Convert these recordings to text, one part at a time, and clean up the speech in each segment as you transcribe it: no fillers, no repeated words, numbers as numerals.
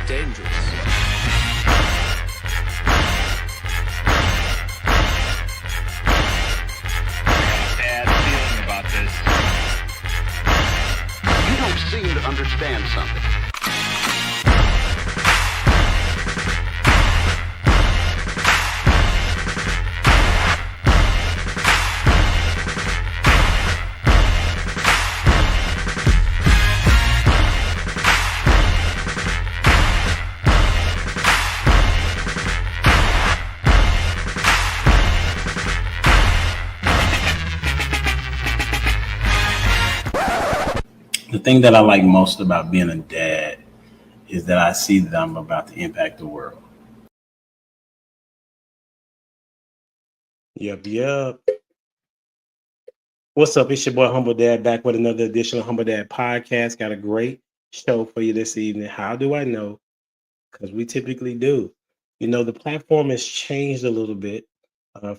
dangerous. Bad feeling about this. You don't seem to understand something. The thing that I like most about being a dad is that I see that I'm about to impact the world. Yep. What's up? It's your boy Humbledad back with another edition of Humbledad Podcast. Got a great show for you this evening. How do I know? Because we typically do. You know, the platform has changed a little bit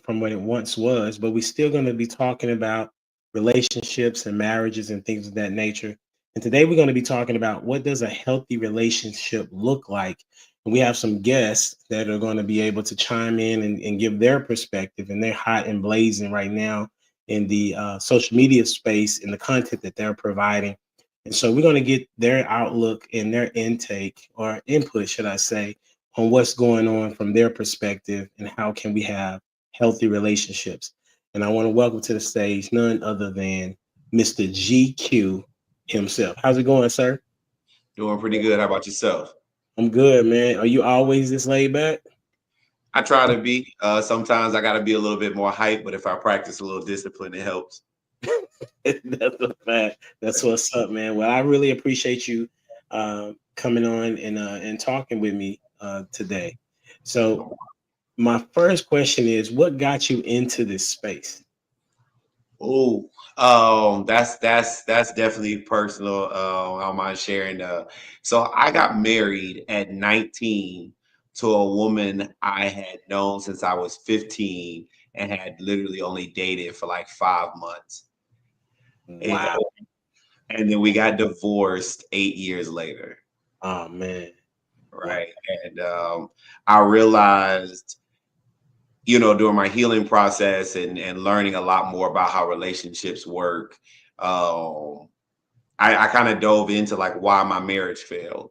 from what it once was, but we're still going to be talking about relationships and marriages and things of that nature. And today we're going to be talking about what does a healthy relationship look like. And we have some guests that are going to be able to chime in and give their perspective, and they're hot and blazing right now in the social media space and the content that they're providing. And so we're going to get their outlook and their intake or input, should I say, on what's going on from their perspective and how can we have healthy relationships. And I want to welcome to the stage none other than Mr. GQ himself. How's it going, sir? Doing pretty good. How about yourself? I'm good, man. Are you always this laid back? I try to be. Sometimes I got to be a little bit more hype, but if I practice a little discipline, it helps. That's a fact. That's what's up, man. Well, I really appreciate you coming on and talking with me today. So my first question is, what got you into this space? Oh, that's definitely personal. I don't mind sharing. So I got married at 19 to a woman I had known since I was 15 and had literally only dated for like 5 months. Wow. And then we got divorced 8 years later. Oh, man. Right. And I realized, during my healing process and learning a lot more about how relationships work, I kind of dove into like why my marriage failed.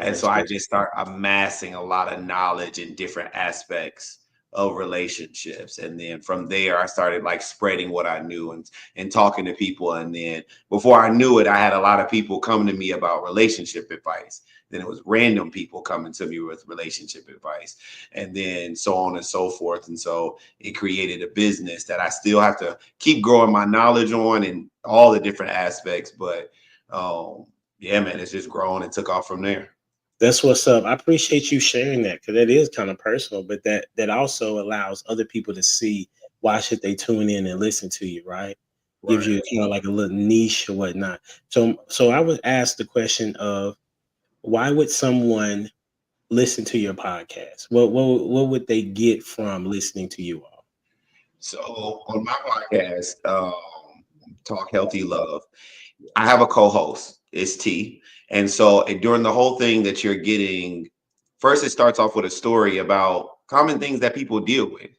And so I just start amassing a lot of knowledge in different aspects of relationships. And then from there, I started like spreading what I knew and talking to people. And then before I knew it, I had a lot of people coming to me about relationship advice. Then it was random people coming to me with relationship advice, and then so on and so forth. And so it created a business that I still have to keep growing my knowledge on and all the different aspects. But yeah, man, it's just grown and took off from there. That's what's up. I appreciate you sharing that, because that is kind of personal, but that also allows other people to see why should they tune in and listen to you, right? Gives you kind of like a little niche or whatnot. So I would ask the question of, why would someone listen to your podcast? What would they get from listening to you all? So on my podcast, Talk Healthy Love, I have a co-host. It's T. And so during the whole thing that you're getting, first it starts off with a story about common things that people deal with.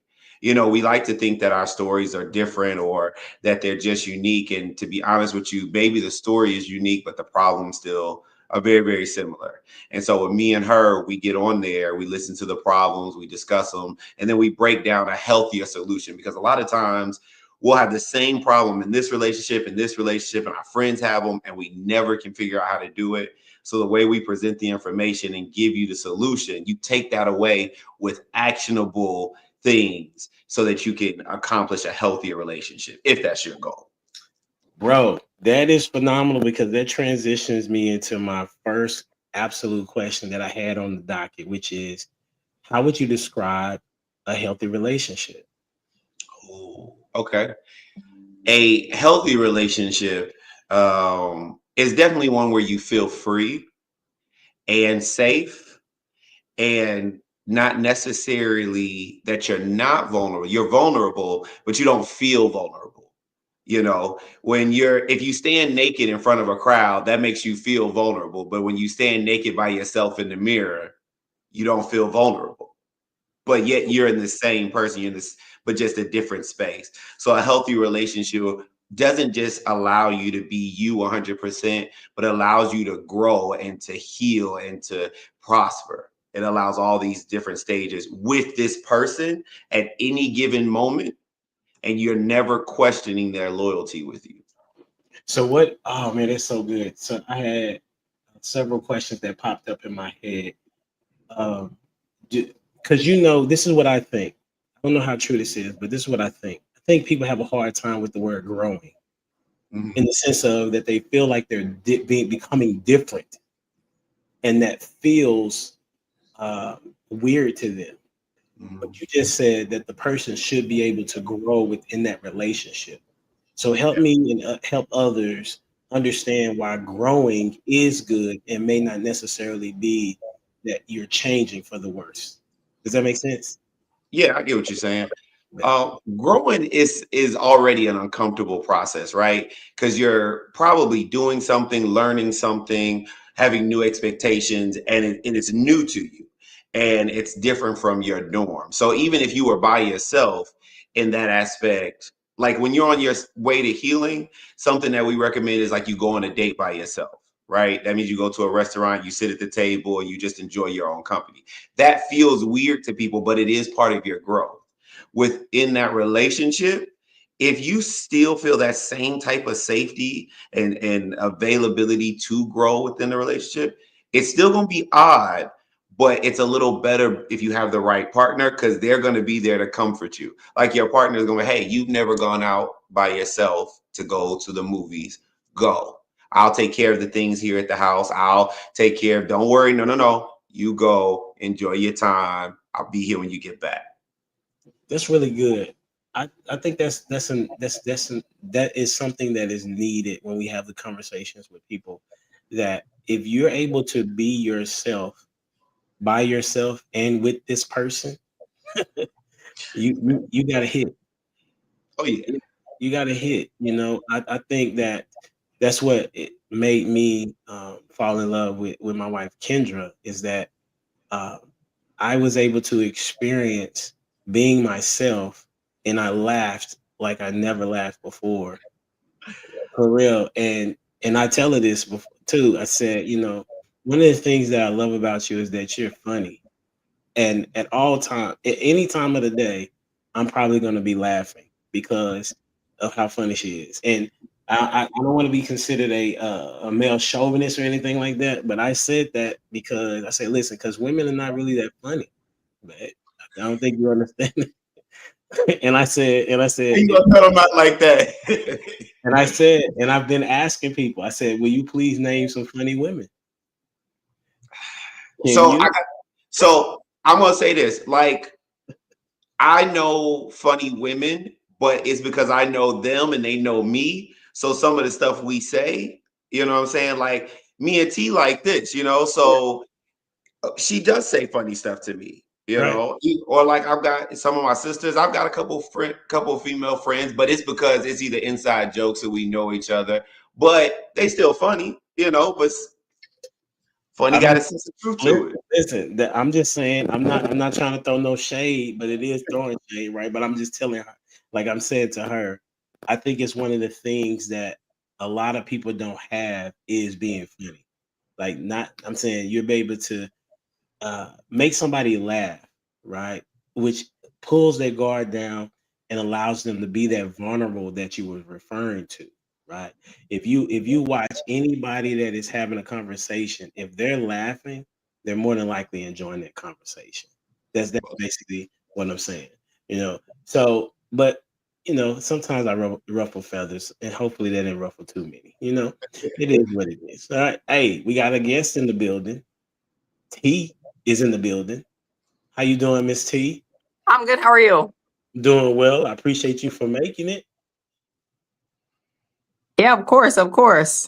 We like to think that our stories are different or that they're just unique. And to be honest with you, maybe the story is unique, but the problem still are very, very similar. And so with me and her, we get on there, we listen to the problems, we discuss them, and then we break down a healthier solution, because a lot of times we'll have the same problem in this relationship, and our friends have them, and we never can figure out how to do it. So the way we present the information and give you the solution, you take that away with actionable things so that you can accomplish a healthier relationship, if that's your goal. Bro, that is phenomenal, because that transitions me into my first absolute question that I had on the docket, which is, how would you describe a healthy relationship? Oh, okay. A healthy relationship is definitely one where you feel free and safe, and not necessarily that you're not vulnerable. You're vulnerable, but you don't feel vulnerable. You know, if you stand naked in front of a crowd, that makes you feel vulnerable. But when you stand naked by yourself in the mirror, you don't feel vulnerable. But yet you're in the same person, you're in this, but just a different space. So a healthy relationship doesn't just allow you to be you 100%, but allows you to grow and to heal and to prosper. It allows all these different stages with this person at any given moment, and you're never questioning their loyalty with you. So what? Oh man, it's so good. So I had several questions that popped up in my head. Because this is what I think. I don't know how true this is, but this is what I think. I think people have a hard time with the word growing, in the sense of that they feel like they're becoming different, and that feels weird to them. But you just said that the person should be able to grow within that relationship. So help me and help others understand why growing is good and may not necessarily be that you're changing for the worse. Does that make sense? Yeah, I get what you're saying. Growing is already an uncomfortable process, right? Because you're probably doing something, learning something, having new expectations, and it's new to you, and it's different from your norm. So even if you were by yourself in that aspect, like when you're on your way to healing, something that we recommend is like you go on a date by yourself, right? That means you go to a restaurant, you sit at the table, and you just enjoy your own company. That feels weird to people, but it is part of your growth. Within that relationship, if you still feel that same type of safety and availability to grow within the relationship, it's still going to be odd, but it's a little better if you have the right partner, because they're going to be there to comfort you. Like your partner is going to, hey, you've never gone out by yourself to go to the movies. Go. I'll take care of the things here at the house. I'll take care of, don't worry. No. You go, enjoy your time. I'll be here when you get back. That's really good. I think that is something that is needed when we have the conversations with people. That if you're able to be yourself by yourself and with this person, you got to hit. Oh yeah. You got to hit. I think that's what it made me fall in love with my wife Kendra, is that uh, I was able to experience being myself, and I laughed like I never laughed before, for real. And I tell her this before, too. I said, one of the things that I love about you is that you're funny, and at all time, at any time of the day, I'm probably going to be laughing because of how funny she is. And I don't want to be considered a male chauvinist or anything like that, but I said that because I said, listen, because women are not really that funny. But I don't think you understand. and I said, You gonna tell them out like that? and I've been asking people. I said, will you please name some funny women? So I'm gonna say this. Like, I know funny women, but it's because I know them and they know me. So some of the stuff we say, you know what I'm saying? Like me and T like this, so she does say funny stuff to me, Right. or like I've got some of my sisters, I've got a couple female friends, but it's because it's either inside jokes or we know each other, but they still funny, but funny got a sense of truth to it. Listen, I'm just saying, I'm not trying to throw no shade, but it is throwing shade, right? But I'm just telling her, like I'm saying to her, I think it's one of the things that a lot of people don't have is being funny. Like, I'm saying you're able to make somebody laugh, right? Which pulls their guard down and allows them to be that vulnerable that you were referring to, right? If you watch anybody that is having a conversation, if they're laughing, they're more than likely enjoying that conversation. That's basically what I'm saying, So, but sometimes I ruffle feathers, and hopefully they didn't ruffle too many. It is what it is. All right, hey, we got a guest in the building. T is in the building. How you doing, Miss T? I'm good. How are you? Doing well. I appreciate you for making it. Yeah, of course, of course.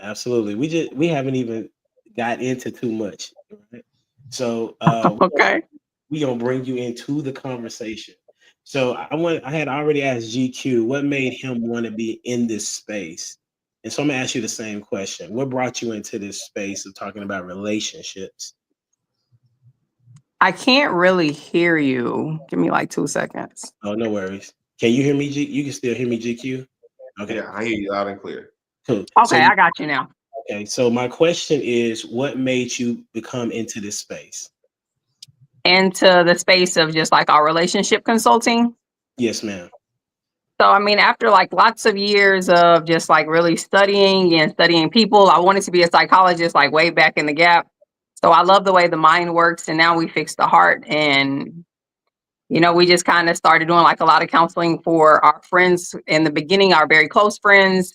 Absolutely. We haven't even got into too much, right? So Okay. we gonna bring you into the conversation. So I had already asked GQ what made him want to be in this space. And so I'm gonna ask you the same question. What brought you into this space of talking about relationships? I can't really hear you. Give me like 2 seconds. Oh, no worries. Can you hear me? You can still hear me, GQ? Okay, Yeah, I hear you loud and clear. cool. Okay, I got you now. Okay, so my question is, what made you become into this space? Into the space of just like our relationship consulting. Yes, ma'am. So, I mean, after like lots of years of just like really studying people, I wanted to be a psychologist like way back in the gap. So I love the way the mind works. And now we fix the heart. And, we just kind of started doing like a lot of counseling for our friends in the beginning, our very close friends.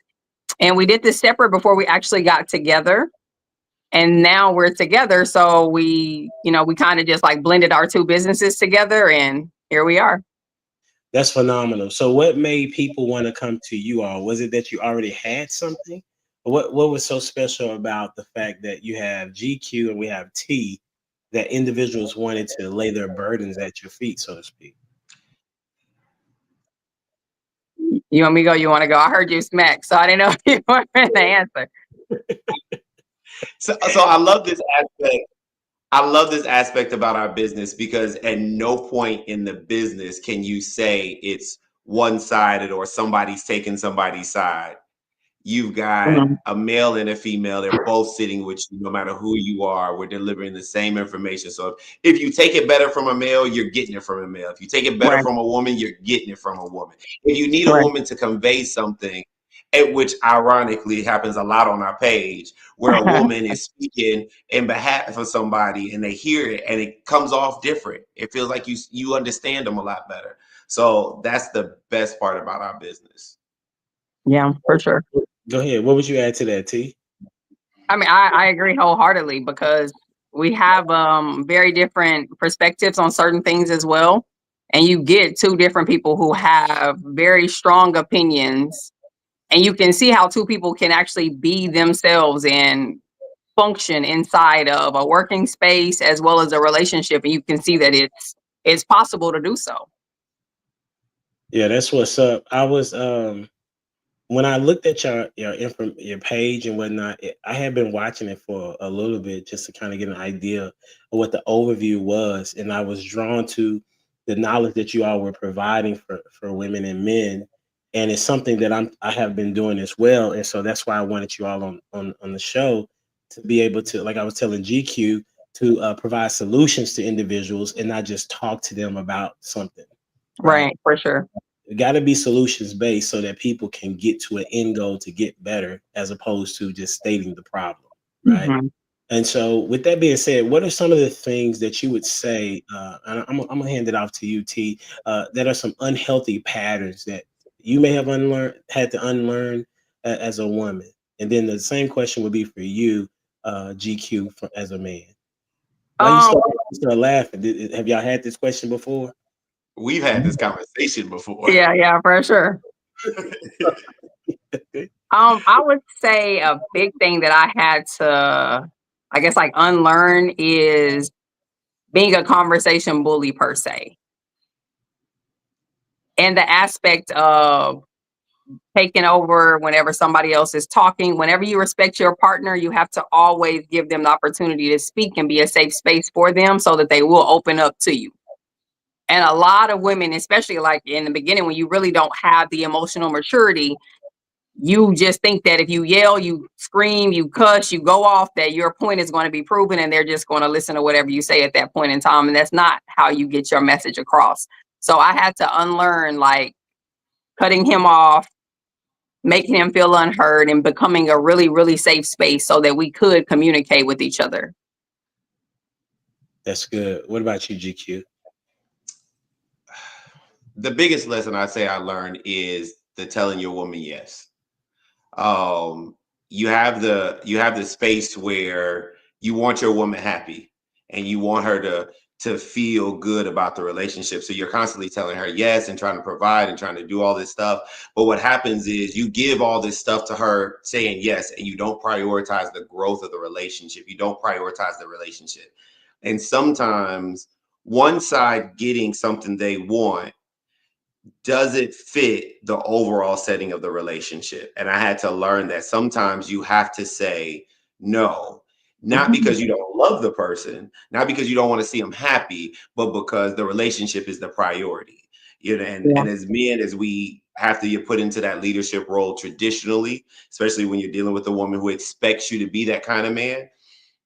And we did this separate before we actually got together. And now we're together. So we kind of just like blended our two businesses together. And here we are. That's phenomenal. So what made people want to come to you all? Was it that you already had something? What was so special about the fact that you have GQ and we have T that individuals wanted to lay their burdens at your feet, so to speak? You want me to go? You want to go? I heard you smack, so I didn't know if you wanted to answer. So I love this aspect. I love this aspect about our business because at no point in the business can you say it's one-sided or somebody's taking somebody's side. You've got a male and a female. They're both sitting with you, no matter who you are. We're delivering the same information. So if you take it better from a male, you're getting it from a male. If you take it better from a woman, you're getting it from a woman. If you need a woman to convey something, which ironically happens a lot on our page, where a woman is speaking in behalf of somebody and they hear it and it comes off different. It feels like you understand them a lot better. So that's the best part about our business. Yeah, for sure. Go ahead. What would you add to that, T? I mean, I agree wholeheartedly because we have very different perspectives on certain things as well. And you get two different people who have very strong opinions. And you can see how two people can actually be themselves and function inside of a working space as well as a relationship. And you can see that it's possible to do so. Yeah, that's what's up. I was when I looked at your page and whatnot, I had been watching it for a little bit just to kind of get an idea of what the overview was, and I was drawn to the knowledge that you all were providing for women and men, and it's something that I have been doing as well, and so that's why I wanted you all on the show to be able to, like I was telling GQ, to provide solutions to individuals and not just talk to them about something. Right, for sure. It got to be solutions based so that people can get to an end goal to get better as opposed to just stating the problem, right? Mm-hmm. And so with that being said, what are some of the things that you would say, and I'm going to hand it off to you, T, that are some unhealthy patterns that you may have had to unlearn as a woman? And then the same question would be for you, GQ, as a man. Why you start laughing? Have y'all had this question before? We've had this conversation before. Yeah, for sure. I would say a big thing that I had to, I guess, like unlearn is being a conversation bully per se. And the aspect of taking over whenever somebody else is talking. Whenever you respect your partner, you have to always give them the opportunity to speak and be a safe space for them so that they will open up to you. And a lot of women, especially like in the beginning, when you really don't have the emotional maturity, you just think that if you yell, you scream, you cuss, you go off, that your point is going to be proven and they're just going to listen to whatever you say at that point in time. And that's not how you get your message across. So I had to unlearn like cutting him off, making him feel unheard, and becoming a really, really safe space so that we could communicate with each other. That's good. What about you, GQ? The biggest lesson I say I learned is the telling your woman yes. You have the space where you want your woman happy and you want her to feel good about the relationship. So you're constantly telling her yes and trying to provide and trying to do all this stuff. But what happens is you give all this stuff to her saying yes, and you don't prioritize the growth of the relationship. You don't prioritize the relationship. And sometimes one side getting something they want does it fit the overall setting of the relationship? And I had to learn that sometimes you have to say no, not because you don't love the person, not because you don't want to see them happy, but because the relationship is the priority. You know, and as men, as we have to get put into that leadership role traditionally, especially when you're dealing with a woman who expects you to be that kind of man,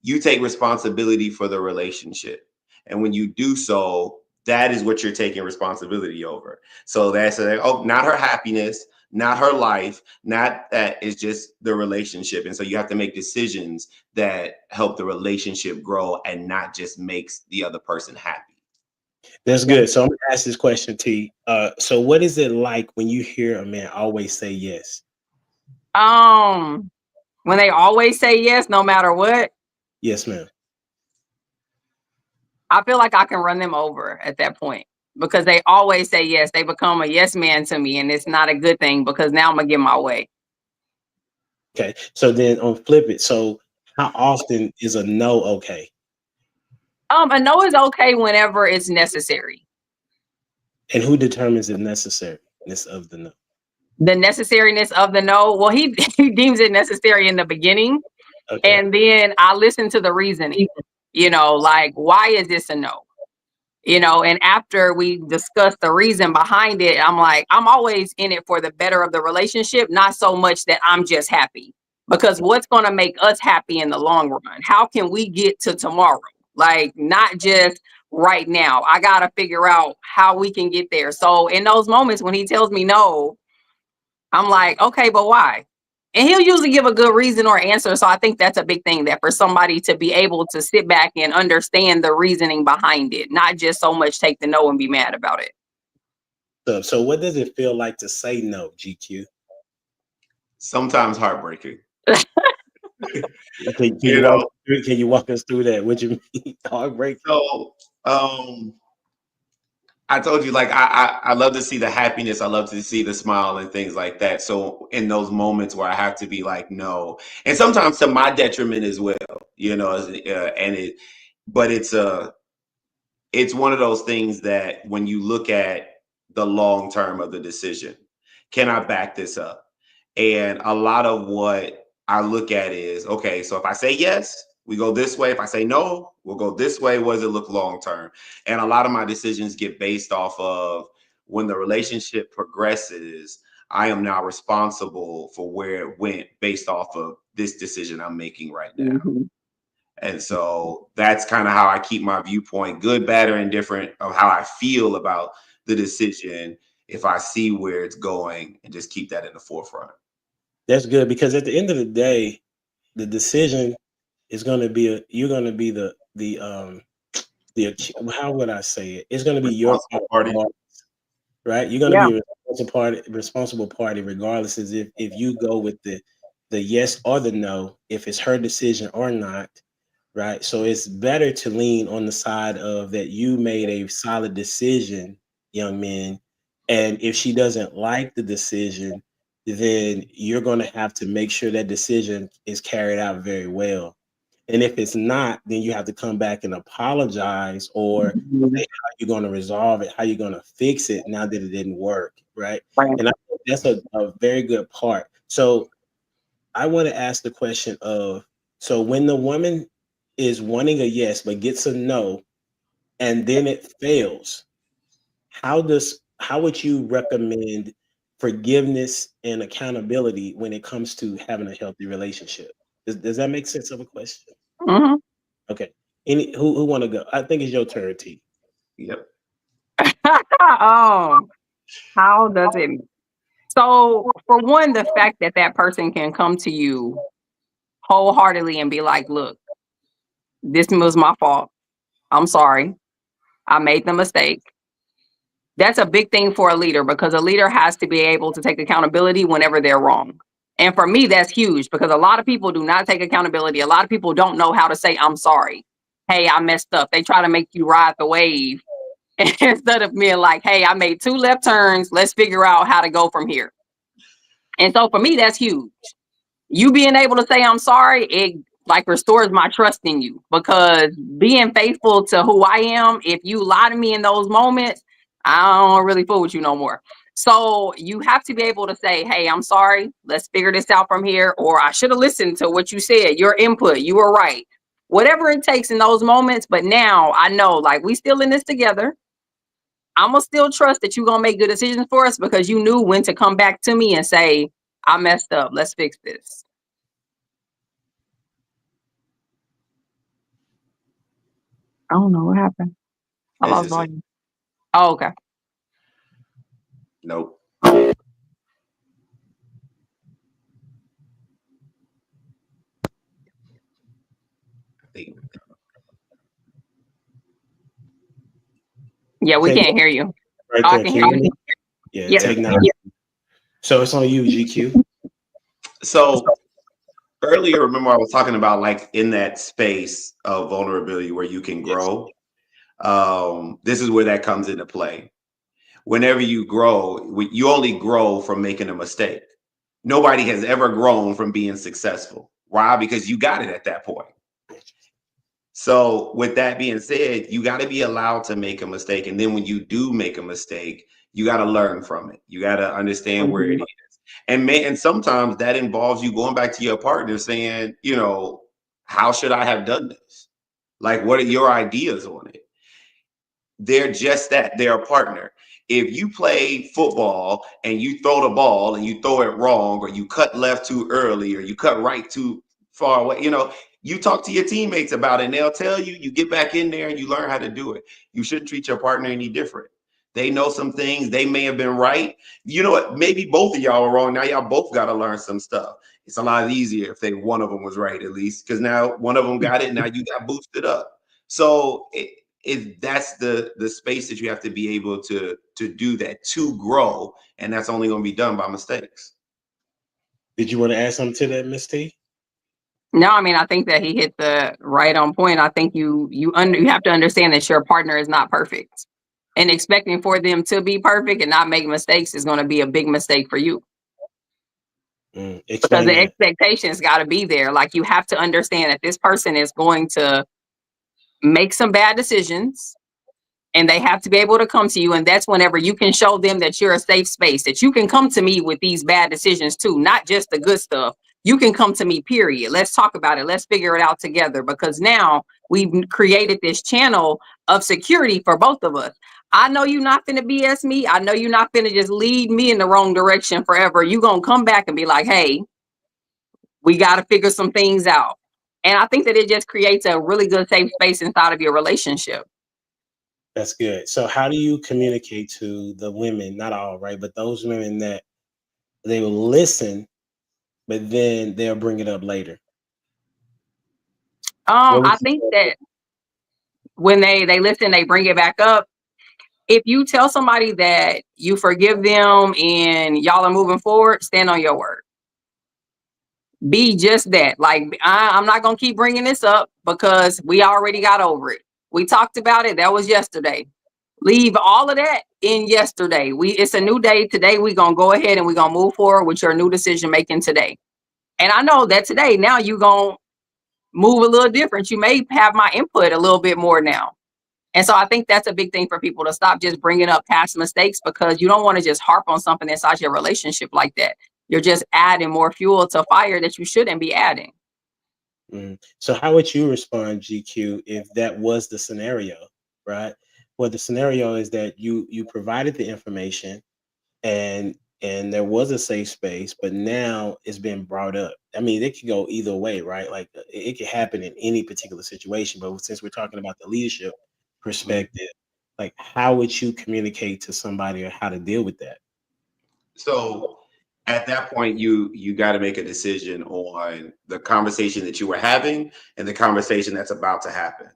you take responsibility for the relationship. And when you do so, that is what you're taking responsibility over. So that's not her happiness, not her life, not that, it's just the relationship. And so you have to make decisions that help the relationship grow and not just makes the other person happy. That's good. So I'm gonna ask this question, T. So what is it like when you hear a man always say yes? When they always say yes, no matter what, Yes, ma'am. I feel like I can run them over at that point because they always say yes. They become a yes man to me, and it's not a good thing because now I'm gonna get my way. Okay. So then on flip it. So how often is a no okay? A no is okay whenever it's necessary. And who determines the necessariness of the no? The necessariness of the no, well, he deems it necessary in the beginning, Okay. and then I listen to the reasoning. Like, why is this a no? And after we discuss the reason behind it, I'm like, I'm always in it for the better of the relationship, not so much that I'm just happy. Because what's going to make us happy in the long run? How can we get to tomorrow? Like, not just right now. I got to figure out how we can get there. So in those moments when he tells me no, I'm like, okay, but why? And he'll usually give a good reason or answer. So I think that's a big thing, that for somebody to be able to sit back and understand the reasoning behind it, not just so much take the no and be mad about it. So what does it feel like to say no, GQ? Sometimes heartbreaking. Can you walk us through that? What you mean? Heartbreaking? So I told you, like, I love to see the happiness. I love to see the smile and things like that. So in those moments where I have to be like, no, and sometimes to my detriment as well, but it's one of those things that when you look at the long term of the decision, can I back this up? And a lot of what I look at is, okay, so if I say yes, we go this way. If I say no, we'll go this way. What does it look long term? And a lot of my decisions get based off of when the relationship progresses, I am now responsible for where it went based off of this decision I'm making right now. Mm-hmm. And so that's kind of how I keep my viewpoint, good, bad, or indifferent, of how I feel about the decision, if I see where it's going, and just keep that in the forefront. That's good, because at the end of the day, the decision is going to be you're going to be the how would I say it? It's going to be your party, right? You're going to be a responsible party, regardless as if you go with the yes or the no, if it's her decision or not, right? So it's better to lean on the side of that you made a solid decision, young men, and if she doesn't like the decision, then you're going to have to make sure that decision is carried out very well. And if it's not, then you have to come back and apologize, or say how you're going to resolve it, how you're going to fix it now that it didn't work, right? And I think that's a very good part. So I want to ask the question of, so when the woman is wanting a yes but gets a no, and then it fails, how would you recommend forgiveness and accountability when it comes to having a healthy relationship? Does that make sense of a question? Mm-hmm. Okay. Who want to go? I think it's your turn, T. Yep. How does it? So for one, the fact that person can come to you wholeheartedly and be like, look, this was my fault. I'm sorry. I made the mistake. That's a big thing for a leader, because a leader has to be able to take accountability whenever they're wrong. And for me, that's huge, because a lot of people do not take accountability. A lot of people don't know how to say, I'm sorry. Hey, I messed up. They try to make you ride the wave instead of being like, hey, I made 2 left turns. Let's figure out how to go from here. And so for me, that's huge. You being able to say, I'm sorry, it like restores my trust in you, because being faithful to who I am, if you lie to me in those moments, I don't really fool with you no more. So you have to be able to say, hey, I'm sorry. Let's figure this out from here. Or I should have listened to what you said, your input. You were right. Whatever it takes in those moments. But now I know, like, we still in this together. I'm going to still trust that you're going to make good decisions for us because you knew when to come back to me and say, I messed up. Let's fix this. I don't know what happened. I This lost is it. volume. Oh, okay. Nope. I think Yeah, we Take can't hear you. right Oh, I there. can Can hear you hear you. me? Yeah, Yeah. technology. So it's on you, GQ. so. Earlier, remember I was talking about like in that space of vulnerability where you can grow. This is where that comes into play. Whenever you grow, you only grow from making a mistake. Nobody has ever grown from being successful. Why? Because you got it at that point. So with that being said, you got to be allowed to make a mistake. And then when you do make a mistake, you got to learn from it. You got to understand where it is. And sometimes that involves you going back to your partner saying, you know, how should I have done this? Like, what are your ideas on it? They're just that. They're a partner. If you play football and you throw the ball and you throw it wrong, or you cut left too early, or you cut right too far away, you know, you talk to your teammates about it and they'll tell you, you get back in there and you learn how to do it. You shouldn't treat your partner any different. They know some things. They may have been right. You know what? Maybe both of y'all are wrong. Now y'all both got to learn some stuff. It's a lot easier if one of them was right, at least, because now one of them got it. Now you got boosted up. So that's the space that you have to be able to do that, to grow, and that's only going to be done by mistakes. Did you want to add something to that, Miss T? No, I mean, I think that he hit the right on point. I think you have to understand that your partner is not perfect, and expecting for them to be perfect and not make mistakes is going to be a big mistake for you. Because Explain the that. expectations got to be there. Like, you have to understand that this person is going to make some bad decisions, and they have to be able to come to you. And that's whenever you can show them that you're a safe space, that you can come to me with these bad decisions too, not just the good stuff. You can come to me, period. Let's talk about it. Let's figure it out together, because now we've created this channel of security for both of us. I know you're not finna BS me. I know you're not finna just lead me in the wrong direction forever. You're going to come back and be like, hey, we got to figure some things out. And I think that it just creates a really good safe space inside of your relationship. That's good. So how do you communicate to the women, not all, right, but those women that they will listen, but then they'll bring it up later? I think that when they listen, they bring it back up. If you tell somebody that you forgive them and y'all are moving forward, stand on your word. Be just that. Like, I'm not going to keep bringing this up because we already got over it. We talked about it. That was yesterday. Leave all of that in yesterday. It's a new day. Today, we're going to go ahead and we're going to move forward with your new decision making today. And I know that today, now you're going to move a little different. You may have my input a little bit more now. And so I think that's a big thing for people, to stop just bringing up past mistakes, because you don't want to just harp on something inside your relationship like that. You're just adding more fuel to fire that you shouldn't be adding. So how would you respond, GQ, if that was the scenario, right? Well, the scenario is that you provided the information and there was a safe space, but now it's been brought up. I mean, it could go either way, right? Like, it could happen in any particular situation, but since we're talking about the leadership perspective, like, how would you communicate to somebody or how to deal with that? So at that point, you got to make a decision on the conversation that you were having and the conversation that's about to happen.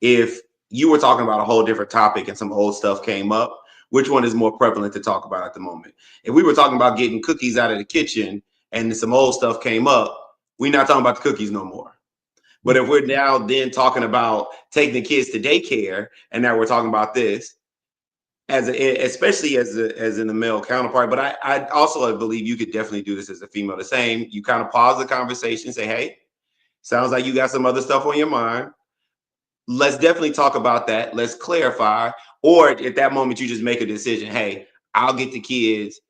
If you were talking about a whole different topic and some old stuff came up, which one is more prevalent to talk about at the moment? If we were talking about getting cookies out of the kitchen and some old stuff came up, we're not talking about the cookies no more. But if we're now then talking about taking the kids to daycare, and now we're talking about this, especially as in the male counterpart, but I also believe you could definitely do this as a female. The same, you kind of pause the conversation, say, hey, sounds like you got some other stuff on your mind. Let's definitely talk about that. Let's clarify. Or at that moment, you just make a decision. Hey, I'll get the kids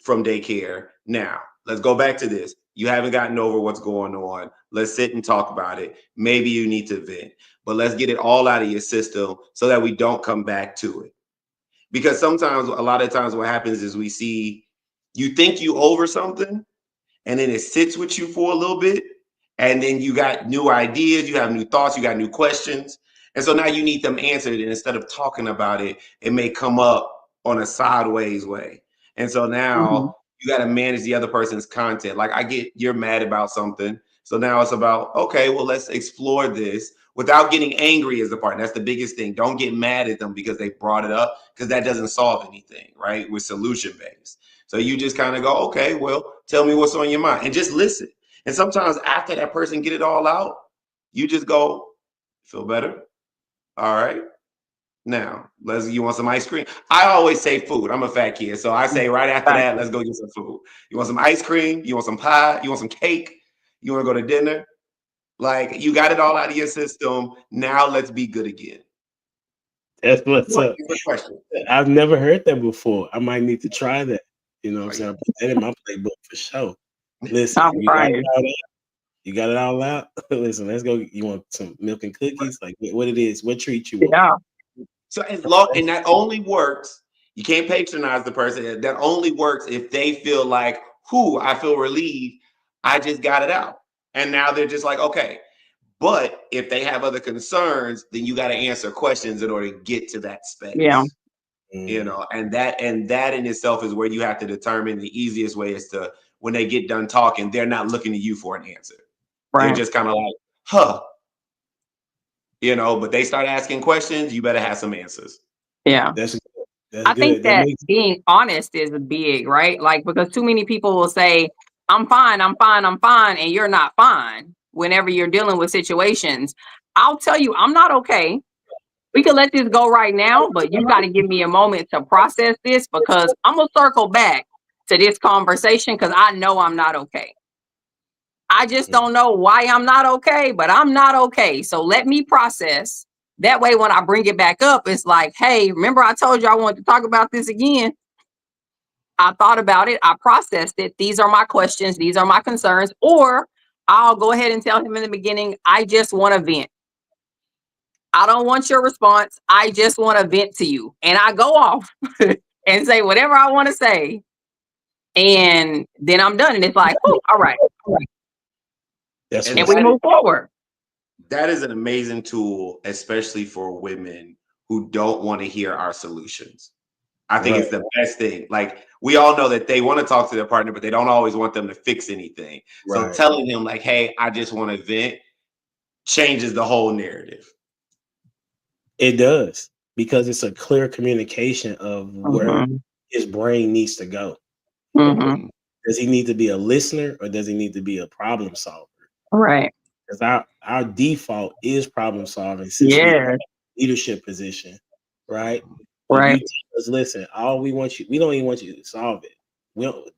from daycare now. Let's go back to this. You haven't gotten over what's going on. Let's sit and talk about it. Maybe you need to vent, but let's get it all out of your system so that we don't come back to it. Because sometimes, a lot of times what happens is you think you over something, and then it sits with you for a little bit, and then you got new ideas, you have new thoughts, you got new questions. And so now you need them answered. And instead of talking about it, it may come up on a sideways way. And so now you got to manage the other person's content. Like, I get you're mad about something. So now it's about, okay, well, let's explore this without getting angry as the partner. That's the biggest thing. Don't get mad at them because they brought it up, because that doesn't solve anything, right? We're solution based. So you just kind of go, okay, well, tell me what's on your mind, and just listen. And sometimes after that person get it all out, you just go, feel better? All right. Now, you want some ice cream? I always say food. I'm a fat kid. So I say right after that, let's go get some food. You want some ice cream? You want some pie? You want some cake? You want to go to dinner? Like, you got it all out of your system. Now let's be good again. That's what's up. Question. I've never heard that before. I might need to try that. You know what I'm saying? I put that in my playbook for sure. Listen, you got it all out. Listen, let's go. You want some milk and cookies? Like, what it is? What treat you want? Yeah. So and that only works. You can't patronize the person. That only works if they feel like, I feel relieved. I just got it out. And now they're just like, okay. But if they have other concerns, then you got to answer questions in order to get to that space. Yeah. You know, and that in itself is where you have to determine the easiest way is to, when they get done talking, they're not looking to you for an answer. Right. They're just kind of like, you know, but they start asking questions, you better have some answers. Yeah. I think that being honest is big, right? Like, because too many people will say, I'm fine, and you're not fine whenever you're dealing with situations. I'll tell you, I'm not okay. We can let this go right now, but you got to give me a moment to process this, because I'm going to circle back to this conversation because I know I'm not okay. I just don't know why I'm not okay, but I'm not okay. So let me process. That way, when I bring it back up, it's like, hey, remember I told you I wanted to talk about this again? I thought about it. I processed it. These are my questions. These are my concerns. Or I'll go ahead and tell him in the beginning, I just want to vent. I don't want your response. I just want to vent to you. And I go off and say whatever I want to say. And then I'm done. And it's like, oh, all right. And we move forward. That is an amazing tool, especially for women who don't want to hear our solutions. I think it's the best thing. Like, we all know that they want to talk to their partner, but they don't always want them to fix anything. So telling him like, hey, I just want to vent, changes the whole narrative. It does, because it's a clear communication of where his brain needs to go. Does he need to be a listener, or does he need to be a problem solver? Right. Because our default is problem solving since we're in a leadership position, right? Right. Listen, we don't even want you to solve it.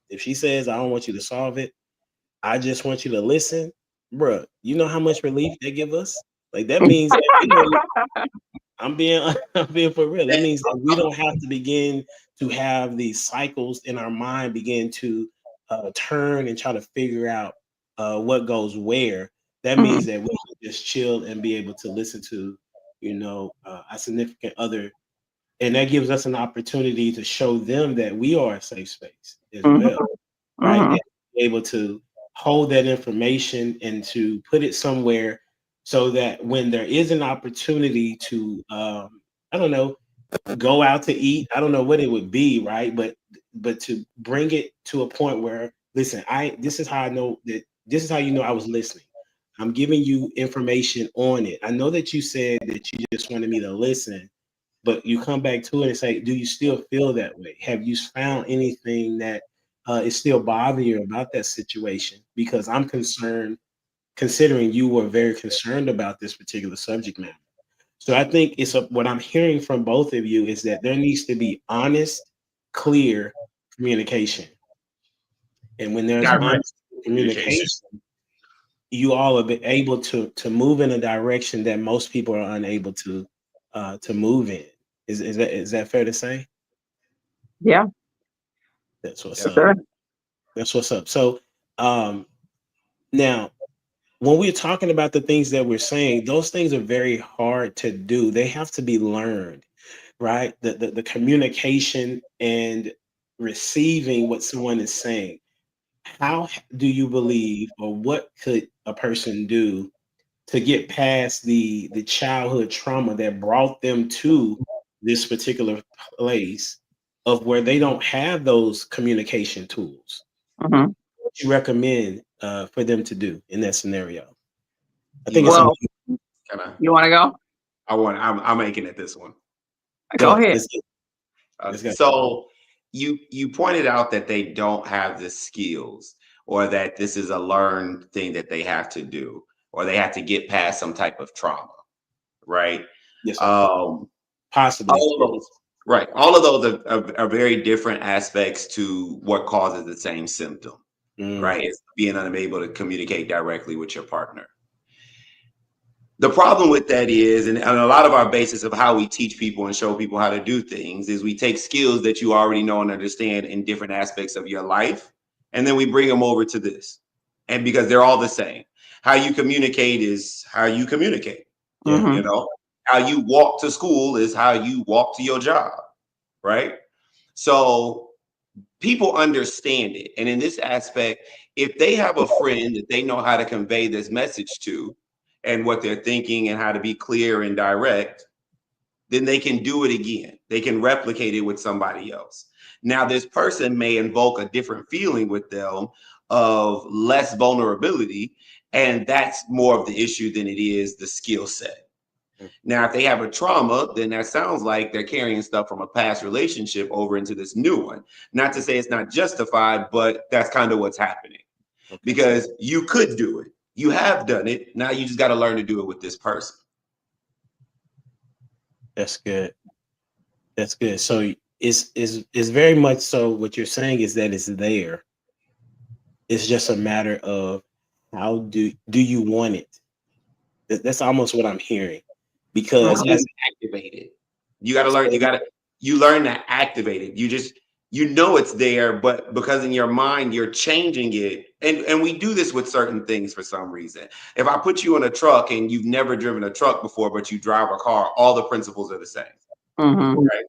If she says, I don't want you to solve it, I just want you to listen, bruh. You know how much relief they give us? Like, that means that, I'm being for real. That means that we don't have to begin to have these cycles in our mind begin to turn and try to figure out what goes where. That means that we can just chill and be able to listen to, a significant other. And that gives us an opportunity to show them that we are a safe space as well, right? And be able to hold that information and to put it somewhere so that when there is an opportunity to, go out to eat, I don't know what it would be, right? But to bring it to a point where, listen, this is how I know that, this is how you know I was listening. I'm giving you information on it. I know that you said that you just wanted me to listen, but you come back to it and say, do you still feel that way? Have you found anything that is still bothering you about that situation? Because I'm concerned, considering you were very concerned about this particular subject matter. So I think what I'm hearing from both of you is that there needs to be honest, clear communication. And when there's honest communication, you all are able to move in a direction that most people are unable to move in. Is that fair to say? Yeah. That's what's Yeah. up. Sure. That's what's up. So now when we're talking about the things that we're saying, those things are very hard to do. They have to be learned, right? The communication and receiving what someone is saying. How do you believe, or what could a person do to get past the childhood trauma that brought them to this particular place of where they don't have those communication tools? Mhm. What do you recommend for them to do in that scenario? I You think it's want Well, kind of? you want to go? I'm making it this one. Go go. ahead. Let's go. So you pointed out that they don't have the skills, or that this is a learned thing that they have to do, or they have to get past some type of trauma, right? Yes, sir. Possibly. Possibly. All of those, right? All of those are very different aspects to what causes the same symptom, right? It's being unable to communicate directly with your partner. The problem with that is, and a lot of our basis of how we teach people and show people how to do things is we take skills that you already know and understand in different aspects of your life, and then we bring them over to this. And because they're all the same, how you communicate is how you communicate. Mhm. You know, how you walk to school is how you walk to your job, right? So people understand it. And in this aspect, if they have a friend that they know how to convey this message to, and what they're thinking and how to be clear and direct, then they can do it again. They can replicate it with somebody else. Now, this person may invoke a different feeling with them of less vulnerability, and that's more of the issue than it is the skill set. Now, if they have a trauma, then that sounds like they're carrying stuff from a past relationship over into this new one. Not to say it's not justified, but that's kind of what's happening. Okay. Because you could do it. You have done it. Now you just got to learn to do it with this person. That's good. That's good. So it's very much so what you're saying is that it's there. It's just a matter of how do you want it? That's almost what I'm hearing. Because How as to activate it. You got to learn. You learn to activate it. You know it's there, but because in your mind you're changing it. And we do this with certain things for some reason. If I put you in a truck and you've never driven a truck before, but you drive a car, all the principles are the same. Mhm. Right?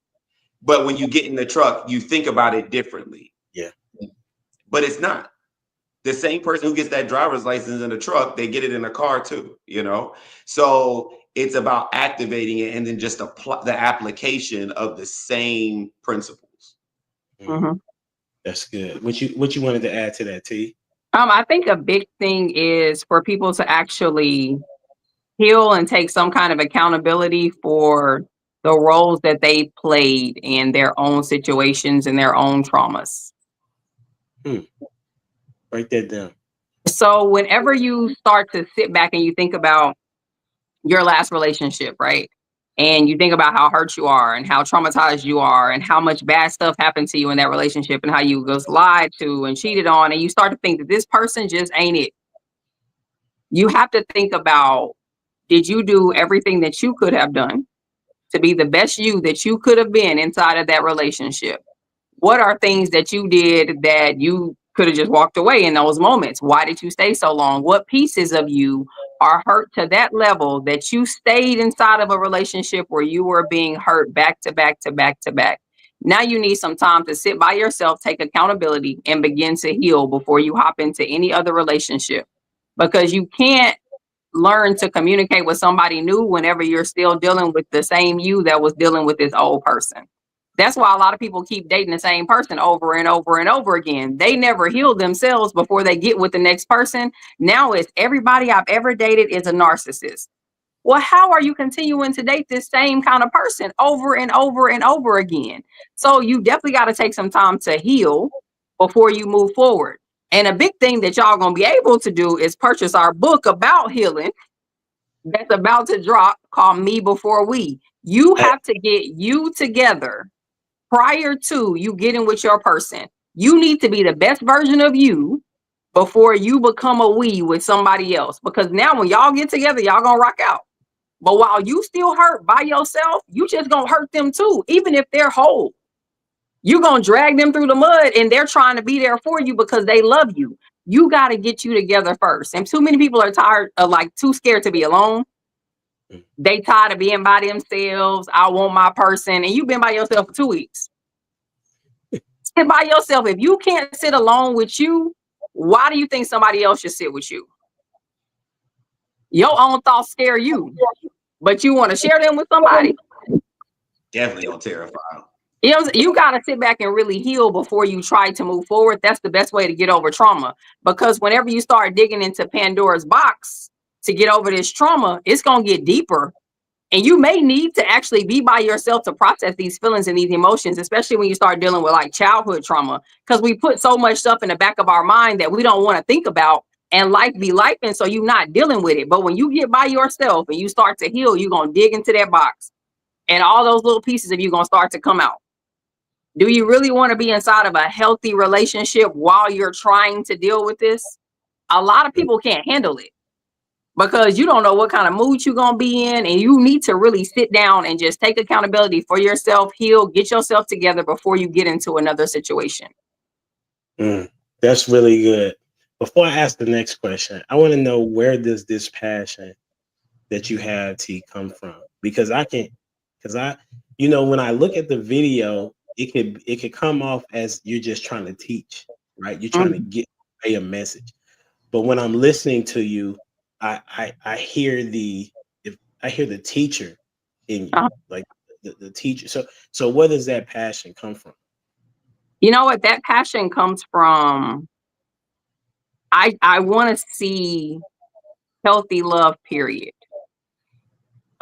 But when you get in the truck, you think about it differently. Yeah. But it's not. The same person who gets that driver's license in a truck, they get it in a car too, you know? So it's about activating it and then just apply the application of the same principles. Mhm. That's good. What you wanted to add to that, T? I think a big thing is for people to actually heal and take some kind of accountability for the roles that they played in their own situations and their own traumas. Write that down. So whenever you start to sit back and you think about your last relationship, right? And you think about how hurt you are and how traumatized you are and how much bad stuff happened to you in that relationship and how you was lied to and cheated on, and you start to think that this person just ain't it. You have to think about, did you do everything that you could have done to be the best you that you could have been inside of that relationship? What are things that you did that you could have just walked away in those moments? Why did you stay so long? What pieces of you are hurt to that level that you stayed inside of a relationship where you were being hurt back to back to back to back? Now you need some time to sit by yourself, take accountability, and begin to heal before you hop into any other relationship. Because you can't learn to communicate with somebody new whenever you're still dealing with the same you that was dealing with this old person. That's why a lot of people keep dating the same person over and over and over again. They never heal themselves before they get with the next person. Now it's everybody I've ever dated is a narcissist. Well, how are you continuing to date this same kind of person over and over and over again? So you definitely got to take some time to heal before you move forward. And a big thing that y'all gonna be able to do is purchase our book about healing that's about to drop called Me Before We. You have to get you together prior to you getting with your person. You need to be the best version of you before you become a we with somebody else. Because now when y'all get together, y'all gonna rock out. But while you still hurt by yourself, you just gonna hurt them too, even if they're whole. You're gonna drag them through the mud, and they're trying to be there for you because they love you. You got to get you together first. And too many people are tired of, like, too scared to be alone. They tired of being by themselves. I want my person. And you've been by yourself for 2 weeks. Sit by yourself. If you can't sit alone with you, why do you think somebody else should sit with you? Your own thoughts scare you, but you want to share them with somebody. Definitely gonna terrify them. You know, you got to sit back and really heal before you try to move forward. That's the best way to get over trauma. Because whenever you start digging into Pandora's box to get over this trauma, it's going to get deeper. And you may need to actually be by yourself to process these feelings and these emotions, especially when you start dealing with like childhood trauma, because we put so much stuff in the back of our mind that we don't want to think about, and life be life. And so you're not dealing with it. But when you get by yourself and you start to heal, you're going to dig into that box, and all those little pieces of you going to start to come out. Do you really want to be inside of a healthy relationship while you're trying to deal with this? A lot of people can't handle it because you don't know what kind of mood you're going to be in. And you need to really sit down and just take accountability for yourself, heal, get yourself together before you get into another situation. That's really good. Before I ask the next question, I want to know, where does this passion that you have, T, come from? Because when I look at the video, it could come off as you're just trying to teach, right? You're trying to get a message. But when I'm listening to you, I hear the teacher in you, like the teacher. So where does that passion come from? You know what? That passion comes from, I want to see healthy love, period.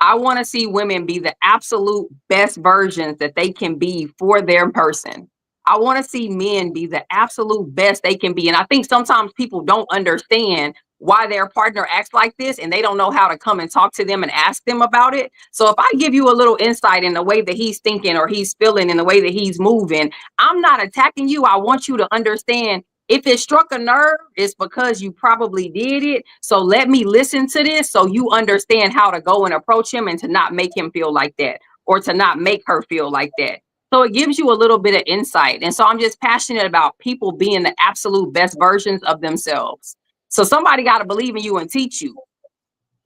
I want to see women be the absolute best versions that they can be for their person. I want to see men be the absolute best they can be. And I think sometimes people don't understand why their partner acts like this, and they don't know how to come and talk to them and ask them about it. So if I give you a little insight in the way that he's thinking or he's feeling, in the way that he's moving, I'm not attacking you. I want you to understand, if it struck a nerve, it's because you probably did it. So let me listen to this so you understand how to go and approach him, and to not make him feel like that, or to not make her feel like that. So it gives you a little bit of insight. And so I'm just passionate about people being the absolute best versions of themselves. So somebody got to believe in you and teach you,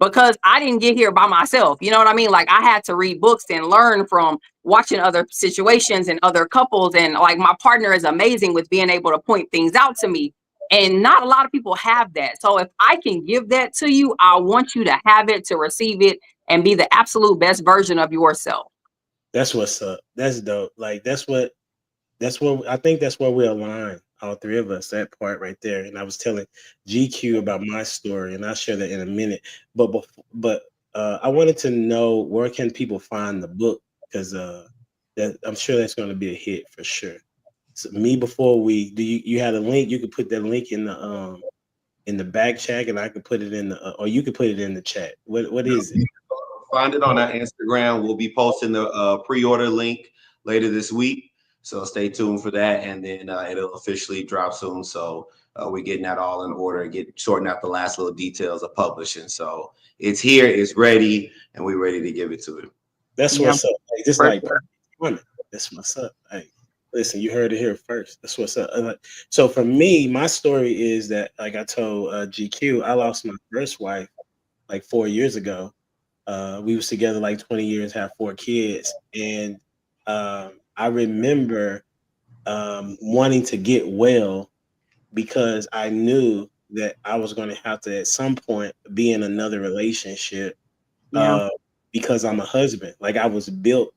because I didn't get here by myself. You know what I mean? Like, I had to read books and learn from watching other situations and other couples. And like, my partner is amazing with being able to point things out to me. And not a lot of people have that. So if I can give that to you, I want you to have it, to receive it, and be the absolute best version of yourself. That's what's up. That's dope. Like, that's what I think that's where we align, all three of us, that part right there. And I was telling GQ about my story, and I'll share that in a minute. But I wanted to know, where can people find the book? Because I'm sure that's going to be a hit for sure. So before you had a link, you could put that link in the back chat, and I could put it in the, or you could put it in the chat. What is it? Find it on our Instagram. We'll be posting the pre-order link later this week. So stay tuned for that, and then it'll officially drop soon. So we're getting that all in order, sorting out the last little details of publishing. So it's here, it's ready, and we're ready to give it to him. That's what's up. Like, just like, that's what's up. Like, listen, you heard it here first. That's what's up. So for me, my story is that, like I told GQ, I lost my first wife like 4 years ago. We was together like 20 years, have 4 kids, and I remember wanting to get well, because I knew that I was going to have to at some point be in another relationship, because I'm a husband. Like, I was built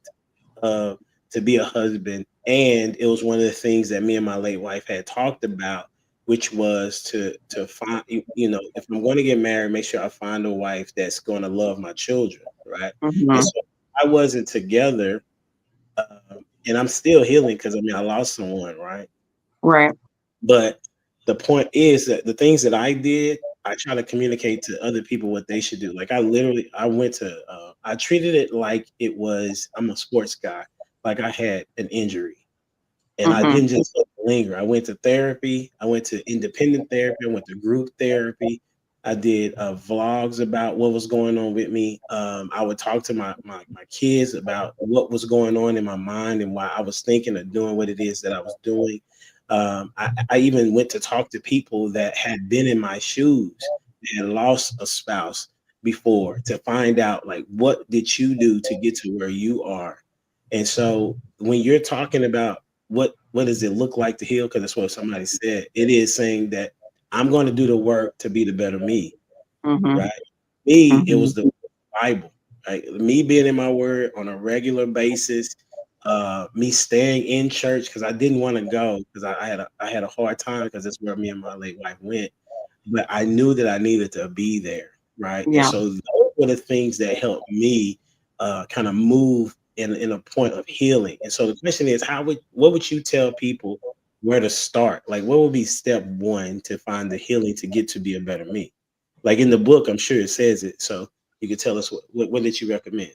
to be a husband, and it was one of the things that me and my late wife had talked about, which was to find, if I'm going to get married, make sure I find a wife that's going to love my children, right? And so I wasn't together. And I'm still healing, because I lost someone, right? Right. But the point is that the things that I did, I try to communicate to other people what they should do. Like, I treated it like it was, I'm a sports guy, like I had an injury. And I didn't just linger. I went to therapy. I went to independent therapy. I went to group therapy. I did vlogs about what was going on with me. I would talk to my kids about what was going on in my mind and why I was thinking of doing what it is that I was doing. I even went to talk to people that had been in my shoes, had lost a spouse before, to find out, like, what did you do to get to where you are? And so when you're talking about what does it look like to heal, because that's what somebody said, it is saying that I'm going to do the work to be the better me, Mm-hmm. right? Me, it Mm-hmm. was the Bible, right? Me being in my word on a regular basis, me staying in church because I didn't want to go because I had a hard time because that's where me and my late wife went. But I knew that I needed to be there, right? And Yeah. so those were the things that helped me kind of move in a point of healing. And so the question is, what would you tell people where to start? Like, what would be step one to find the healing to get to be a better me? Like in the book, I'm sure it says it. So you could tell us what did you recommend?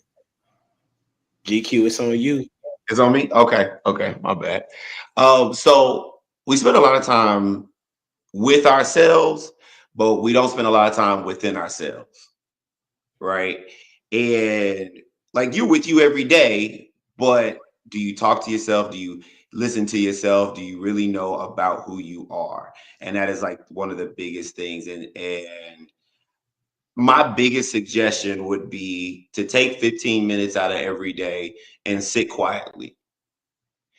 GQ, it's on you. It's on me? Okay, my bad. So we spend a lot of time with ourselves, but we don't spend a lot of time within ourselves, right? And like, you're with you every day, but do you talk to yourself? Do you listen to yourself? Do you really know about who you are? And that is like one of the biggest things. And my biggest suggestion would be to take 15 minutes out of every day and sit quietly.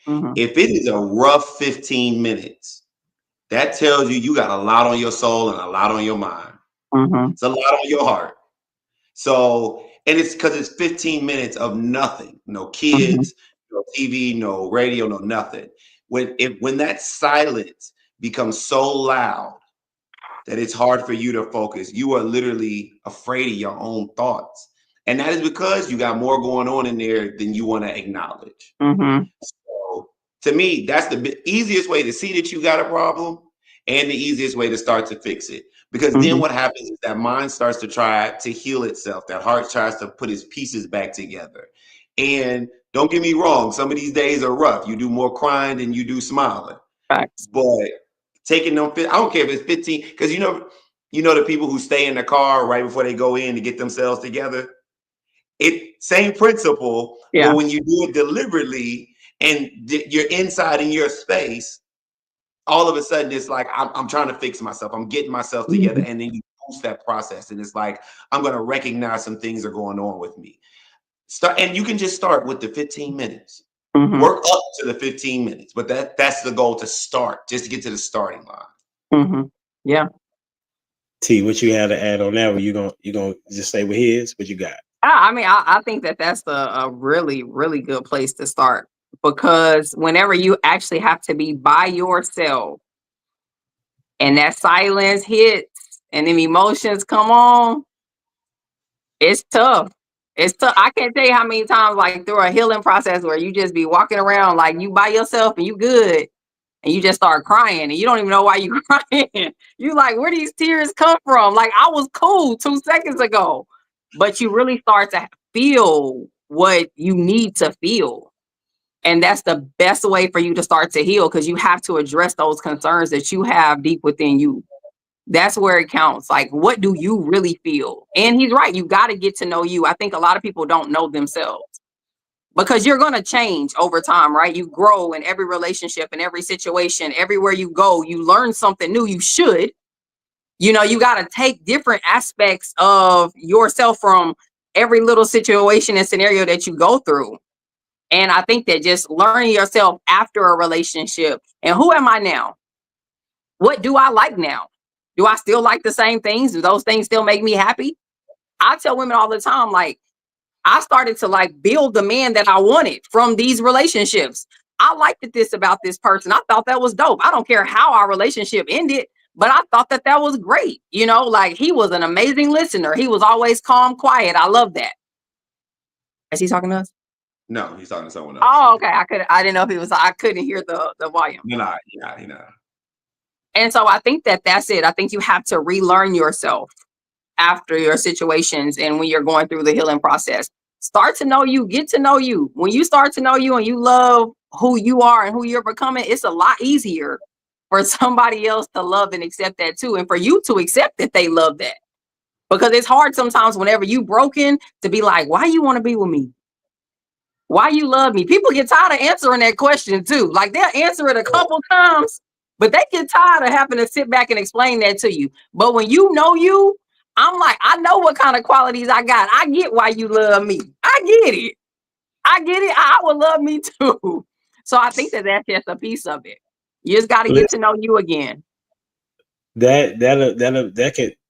Mm-hmm. If it is a rough 15 minutes, that tells you got a lot on your soul and a lot on your mind. Mm-hmm. It's a lot on your heart. So, and it's because it's 15 minutes of nothing, no kids, no TV, no radio, no nothing. When that silence becomes so loud that it's hard for you to focus, you are literally afraid of your own thoughts. And that is because you got more going on in there than you want to acknowledge. Mm-hmm. So to me, that's the easiest way to see that you got a problem and the easiest way to start to fix it. Because then what happens is that mind starts to try to heal itself. That heart tries to put its pieces back together. And don't get me wrong, some of these days are rough. You do more crying than you do smiling. Facts. But taking them, I don't care if it's 15, because you know the people who stay in the car right before they go in to get themselves together. It same principle, Yeah. but when you do it deliberately and you're inside in your space, all of a sudden it's like I'm trying to fix myself. I'm getting myself together, and then you boost that process, and it's like I'm going to recognize some things are going on with me. And you can just start with the 15 minutes. Mm-hmm. Work up to the 15 minutes, but that's the goal, to start, just to get to the starting line. Mm-hmm. Yeah. T, what you had to add on that? Or you gonna just say what his? What you got? I mean, I think that's a really, really good place to start, because whenever you actually have to be by yourself and that silence hits and then emotions come on, it's tough. It's tough. I can't tell you how many times, like through a healing process, where you just be walking around like you by yourself and you good, and you just start crying and you don't even know why you crying. You like, where these tears come from? Like, I was cool 2 seconds ago, but you really start to feel what you need to feel. And that's the best way for you to start to heal, because you have to address those concerns that you have deep within you. That's where it counts. Like, what do you really feel? And he's right. You got to get to know you. I think a lot of people don't know themselves, because you're going to change over time, right? You grow in every relationship, in every situation, everywhere you go, you learn something new. You should, you got to take different aspects of yourself from every little situation and scenario that you go through. And I think that just learning yourself after a relationship, and who am I now? What do I like now? Do I still like the same things? Do those things still make me happy? I tell women all the time, like, I started to like build the man that I wanted from these relationships. I liked this about this person. I thought that was dope. I don't care how our relationship ended, but I thought that was great. Like, he was an amazing listener. He was always calm, quiet. I love that. Is he talking to us? No, he's talking to someone else. Oh, okay. I didn't know if he was. I couldn't hear the volume. No. And so I think that's it. I think you have to relearn yourself after your situations, and when you're going through the healing process. Start to know you, get to know you. When you start to know you and you love who you are and who you're becoming, it's a lot easier for somebody else to love and accept that too, and for you to accept that they love that. Because it's hard sometimes whenever you broken to be like, why you want to be with me? Why you love me? People get tired of answering that question too. Like they'll answer it a couple times, but they get tired of having to sit back and explain that to you. But when you know you, I'm like, I know what kind of qualities I got. I get why you love me. I get it. I get it. I would love me too. So I think that that's just a piece of it. You just got to get to know you again.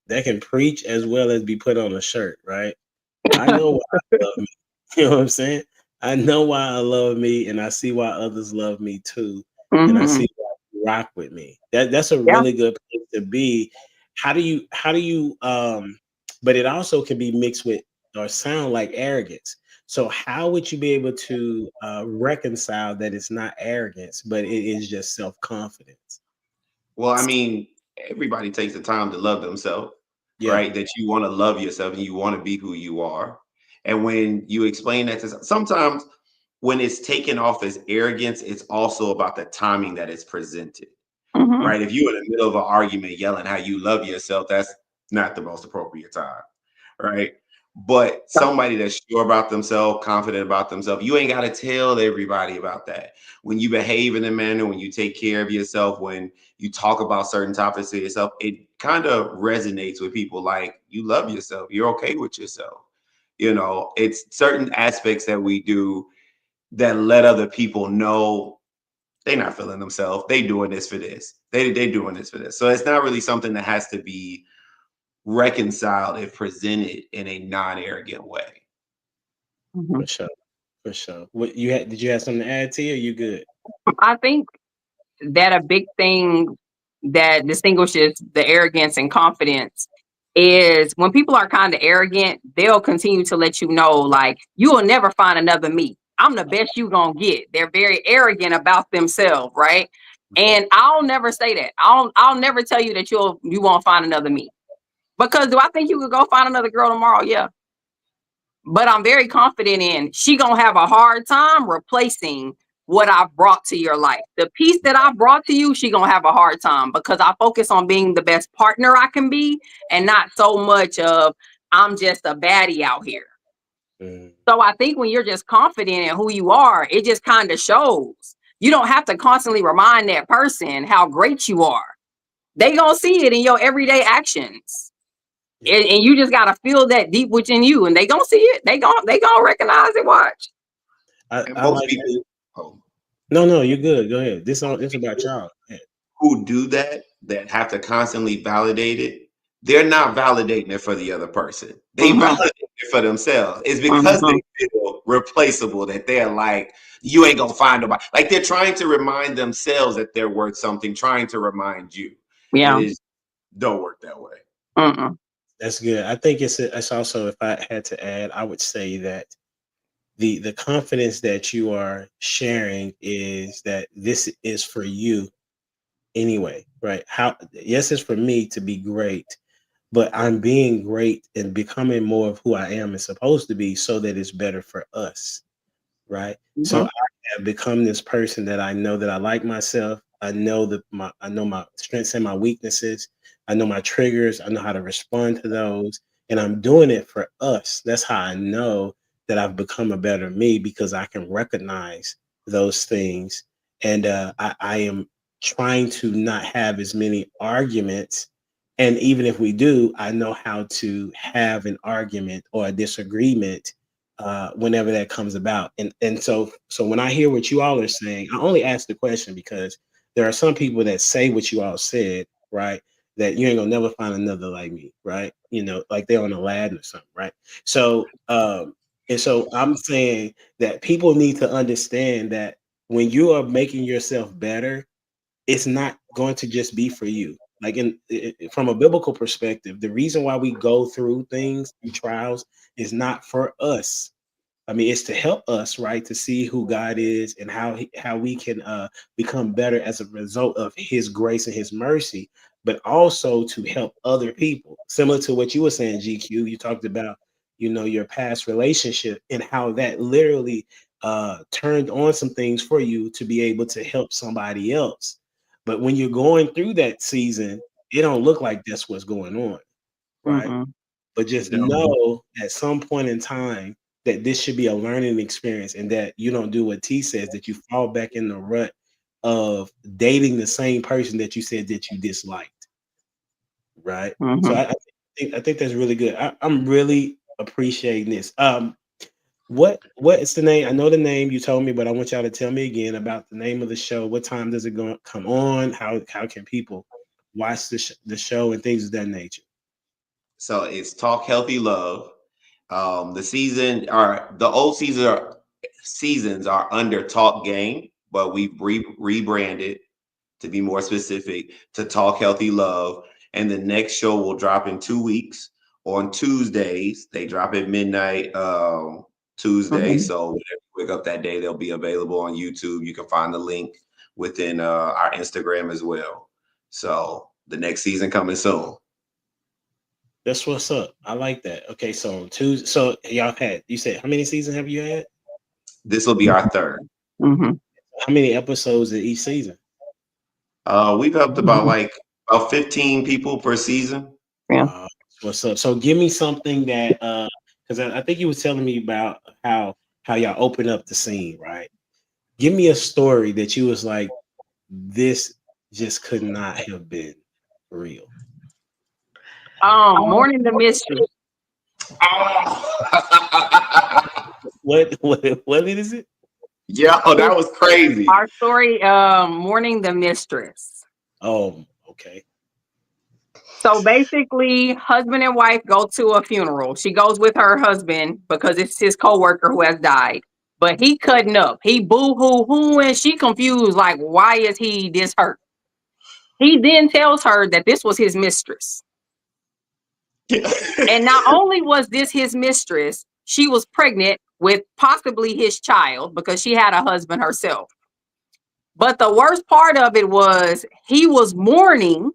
That can preach as well as be put on a shirt, right? I know why I love me. You know what I'm saying? I know why I love me, and I see why others love me too, and I see why you rock with me. That's a Yeah. really good place to be. How do you but it also can be mixed with or sound like arrogance. So how would you be able to reconcile that it's not arrogance, but it is just self-confidence? Well, I mean, everybody takes the time to love themselves, Yeah. right? That you want to love yourself and you want to be who you are. And when you explain that to sometimes when it's taken off as arrogance, it's also about the timing that it's presented, Mhm. right? If you're in the middle of an argument yelling how you love yourself, that's not the most appropriate time, right? But somebody that's sure about themselves, confident about themselves, you ain't got to tell everybody about that. When you behave in a manner, when you take care of yourself, when you talk about certain topics to yourself, it kind of resonates with people like you love yourself, you're okay with yourself. You know, it's certain aspects that we do that let other people know they're not feeling themselves. They doing this for this. They doing this for this. So it's not really something that has to be reconciled if presented in a non-arrogant way. Mhm. For sure. For sure. What you had? Did you have something to add to? Or you good? I think that a big thing that distinguishes the arrogance and confidence is when people are kind of arrogant, they'll continue to let you know, like, you will never find another me. I'm the best you gonna get. They're very arrogant about themselves, right? And I'll never say that. I'll never tell you that you won't find another me. Because do I think you could go find another girl tomorrow? Yeah. But I'm very confident in she gonna have a hard time replacing what I brought to your life. The piece that I brought to you, she gonna have a hard time because I focus on being the best partner I can be and not so much of I'm just a baddie out here. Mm. So I think when you're just confident in who you are, it just kind of shows. You don't have to constantly remind that person how great you are. They gonna see it in your everyday actions. And you just gotta feel that deep within you, and they gonna see it. They gonna recognize it. Watch. And I most like that. people No, you're good. Go ahead. This about y'all. Yeah. who do that have to constantly validate it, they're not validating it for the other person. They Mhm, validate it for themselves. It's because mhm. they feel replaceable that they're like, you ain't gonna find nobody. Like they're trying to remind themselves that they're worth something, trying to remind you. And Yeah. it don't work that way. Mm-mm. That's good. I think it's also, if I had to add, I would say that the confidence that you are sharing is that this is for you anyway, right? How yes, it's for me to be great, but I'm being great and becoming more of who I am and supposed to be so that it's better for us, right? So Mhm. I have become this person that I like myself. I know my strengths and my weaknesses. I know my triggers. I know how to respond to those. And I'm doing it for us. That's how I know that I've become a better me because I can recognize those things. And I am trying to not have as many arguments. And even if we do, I know how to have an argument or a disagreement whenever that comes about. And so when I hear what you all are saying, I only ask the question because there are some people that say what you all said, right? That you ain't gonna never find another like me, right? You know, like they're on Aladdin or something, right? So I'm saying that people need to understand that when you are making yourself better, it's not going to just be for you. Like from a biblical perspective, the reason why we go through things, through trials, is not for us. I mean, it's to help us, right, to see who God is and how we can become better as a result of His grace and His mercy, but also to help other people. Similar to what you were saying, GQ, you talked about, your past relationship and how that literally turned on some things for you to be able to help somebody else. But when you're going through that season, it don't look like that's what's going on, right? Mm-mm. but just No. know at some point in time that this should be a learning experience, and that you don't do what T says, that you fall back in the rut of dating the same person that you said that you disliked, right? So Mhm. I think that's really good. I'm really appreciating this. What is the name? I know the name you told me, but I want y'all to tell me again about the name of the show. What time does it go come on? How can people watch the show and things of that nature? So it's Talk Healthy Love. The old seasons are under Talk Game, but we've rebranded to be more specific to Talk Healthy Love. And the next show will drop in 2 weeks on Tuesdays. They drop at midnight Tuesday. Mhm. So whenever you wake up that day, they'll be available on YouTube. You can find the link within our Instagram as well. So the next season coming soon. That's what's up. I like that. Okay, so Tuesday. So y'all had, you said, how many seasons have you had? This will be our third. Mhm. How many episodes in each season? We've helped about 15 people per season. Yeah. What's up? So give me something that because I think you was telling me about how y'all open up the scene, right? Give me a story that you was like, this just could not have been real. Morning the mystery. What is it? Yo, that was crazy. Our story, Morning the Mistress. Oh, okay. So basically, husband and wife go to a funeral. She goes with her husband because it's his coworker who has died. But he cutting up. He boo-hoo-hooing. She confused, like, why is he this hurt? He then tells her that this was his mistress. And not only was this his mistress, she was pregnant with possibly his child because she had a husband herself. But the worst part of it was he was mourning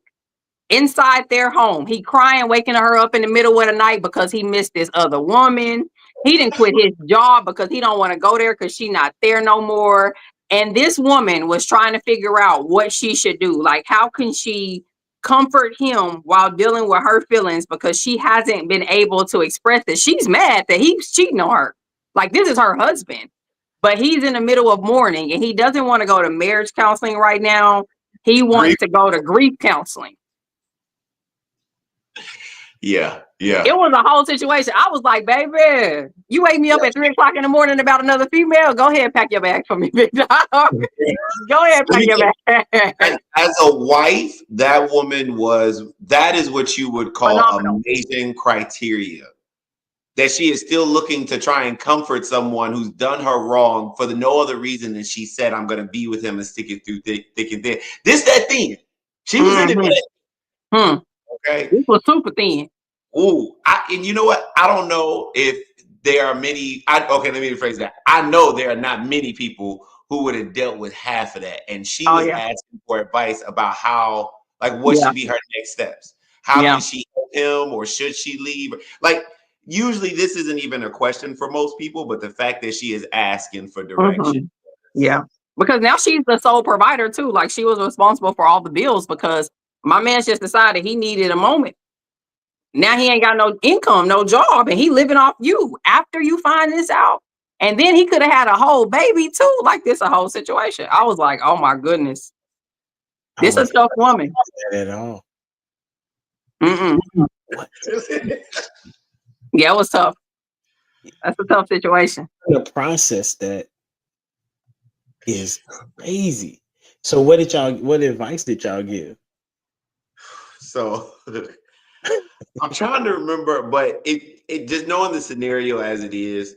inside their home. He crying, waking her up in the middle of the night because he missed this other woman. He didn't quit his job because he don't want to go there because she's not there no more. And this woman was trying to figure out what she should do. Like, how can she comfort him while dealing with her feelings because she hasn't been able to express it. She's mad that he's cheating on her. Like, this is her husband, but he's in the middle of mourning and he doesn't want to go to marriage counseling right now. He wants to go to grief counseling. Yeah. It was a whole situation. I was like, baby, you wake me up at 3 o'clock in the morning about another female. Go ahead and pack your bag for me, big dog. Go ahead and pack your bag. As a wife, that is what you would call Phenomenal. amazing criteria. That she is still looking to try and comfort someone who's done her wrong for no other reason than she said, I'm going to be with him and stick it through thick and thin. This, that thin. She was in it. Okay. This was super thin. Ooh, and you know what? I don't know if there are many. Let me rephrase that. I know there are not many people who would have dealt with half of that. And she was asking for advice about how, what should be her next steps? How can she help him, or should she leave? Like, usually this isn't even a question for most people, but the fact that she is asking for direction. Yeah. Because now she's the sole provider too. Like, she was responsible for all the bills because my man just decided he needed a moment. Now he ain't got no income, no job, and he living off you after you find this out. And then he could have had a whole baby too. Like, this a whole situation. I was like, oh my goodness. This is a tough woman. At all. Yeah, it was tough. That's a tough situation. The process that is crazy. So what advice did y'all give? So I'm trying to remember, but it just knowing the scenario as it is,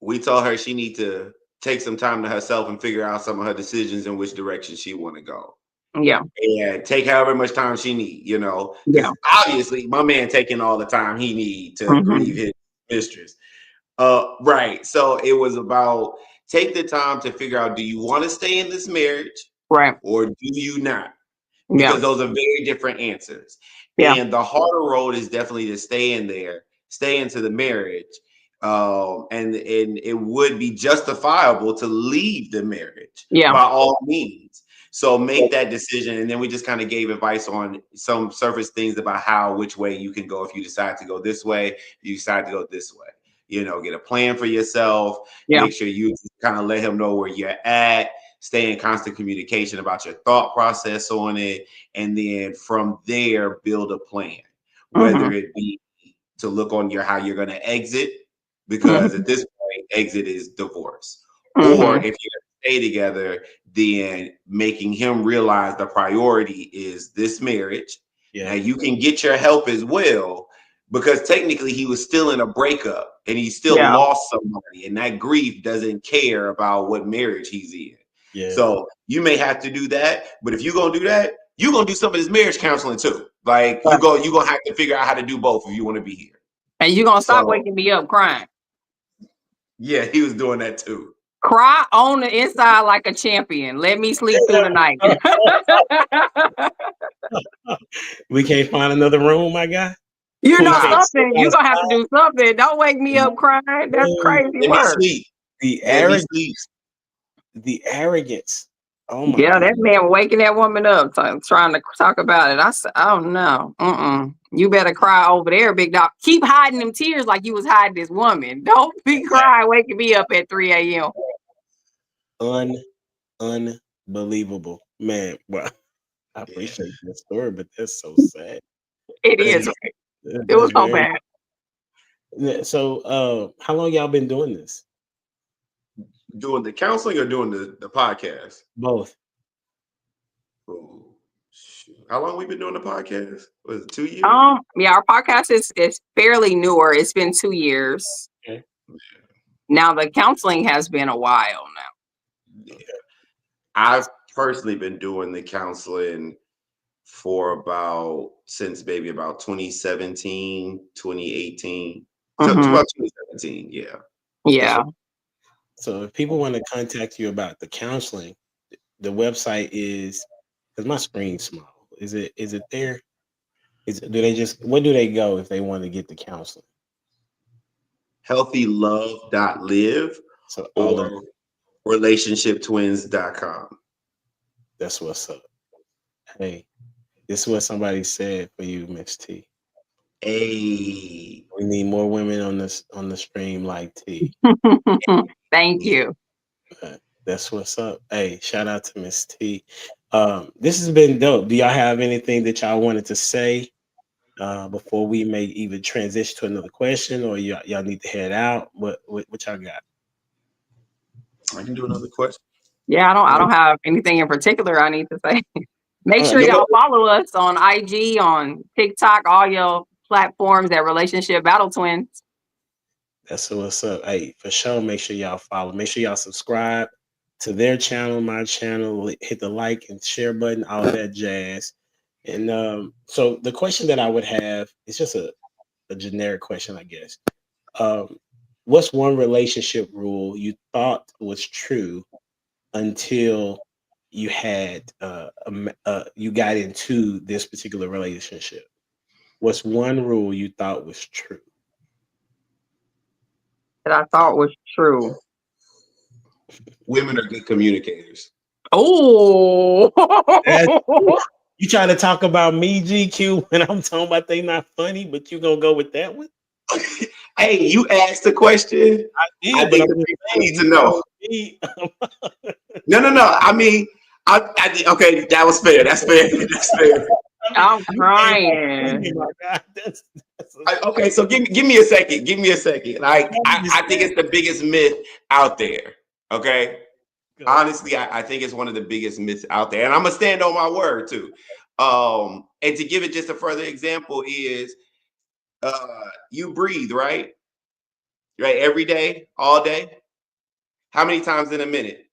we told her she need to take some time to herself and figure out some of her decisions in which direction she want to go. Yeah. And take however much time she need, Yeah. Obviously, my man taking all the time he need to grieve his mistress. Right. So it was about take the time to figure out, do you want to stay in this marriage? Right. Or do you not? Because those are very different answers. Yeah. And the harder road is definitely to stay into the marriage. And it would be justifiable to leave the marriage by all means. So make that decision. And then we just kind of gave advice on some surface things about which way you can go if you decide to go this way, you decide to go this way. Get a plan for yourself. Yeah. Make sure you kind of let him know where you're at. Stay in constant communication about your thought process on it. And then from there, build a plan, whether it be to look on how you're going to exit, because at this point, exit is divorce. Or if you're going to stay together, then making him realize the priority is this marriage. Yeah. Now you can get your help as well, because technically he was still in a breakup and he still lost somebody, and that grief doesn't care about what marriage he's in. Yeah. So you may have to do that, but if you're gonna do that, you're gonna do some of this marriage counseling too. Like you're gonna have to figure out how to do both if you want to be here. And you're gonna stop waking me up crying. Yeah, he was doing that too. Cry on the inside like a champion. Let me sleep through the night. We can't find another room, my guy. Something. You're gonna have to do something. Don't wake me up crying. That's crazy work. The arrogance. The arrogance. Oh my God. That God. man waking that woman up, trying to talk about it. I said, oh no. You better cry over there, big dog. Keep hiding them tears like you was hiding this woman. Don't be crying waking me up at 3 a.m. Unbelievable, man. Well, I appreciate that story, but that's so sad. It is. It was so bad. So, how long y'all been doing this? Doing the counseling or doing the podcast? Both. Oh, shoot. How long we been doing the podcast? Was it 2 years? Yeah, our podcast is fairly newer. It's been 2 years. Okay. Now the counseling has been a while now. Yeah. I've personally been doing the counseling for since maybe about 2017, 2018. So about 2017, yeah. Yeah. So if people want to contact you about the counseling, the website is, because my screen's small. Is it there? Where do they go if they want to get the counseling? Healthylove.live or relationshiptwins.com. That's what's up. Hey, this is what somebody said for you, Miss T. Hey, we need more women on the stream like T. Thank you. That's what's up. Hey, shout out to Miss T. This has been dope. Do y'all have anything that y'all wanted to say before we may even transition to another question, or y'all need to head out? What y'all got? I can do another question. Yeah, I don't have anything in particular I need to say. Make sure y'all follow us on IG, on TikTok, all your platforms at Relationship Battle Twins. That's what's up. Hey, for sure, make sure y'all follow. Make sure y'all subscribe to their channel, my channel. Hit the like and share button, all that jazz. And so the question that I would have is just a generic question, I guess. What's one relationship rule you thought was true until you had you got into this particular relationship? What's one rule you thought was true? That I thought was true. Women are good communicators. Oh, you trying to talk about me, GQ, when I'm talking about they not funny, but you gonna go with that one? Hey, you asked the question. I think the people need to know. No. I mean, okay, that was fair. That's fair. That's fair. I'm crying. Okay, so give me a second. Give me a second. Like, I think it's the biggest myth out there. Okay. Honestly, I think it's one of the biggest myths out there, and I'm gonna stand on my word too. And to give it just a further example is, you breathe, right? Right, every day, all day. How many times in a minute?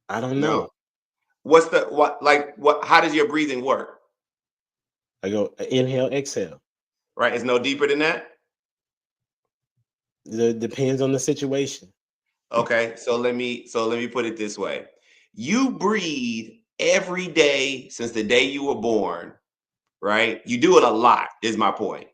I don't know. How does your breathing work? I go inhale, exhale. Right, it's no deeper than that. It depends on the situation. Okay, so let me put it this way. You breathe every day since the day you were born, right? You do it a lot, is my point,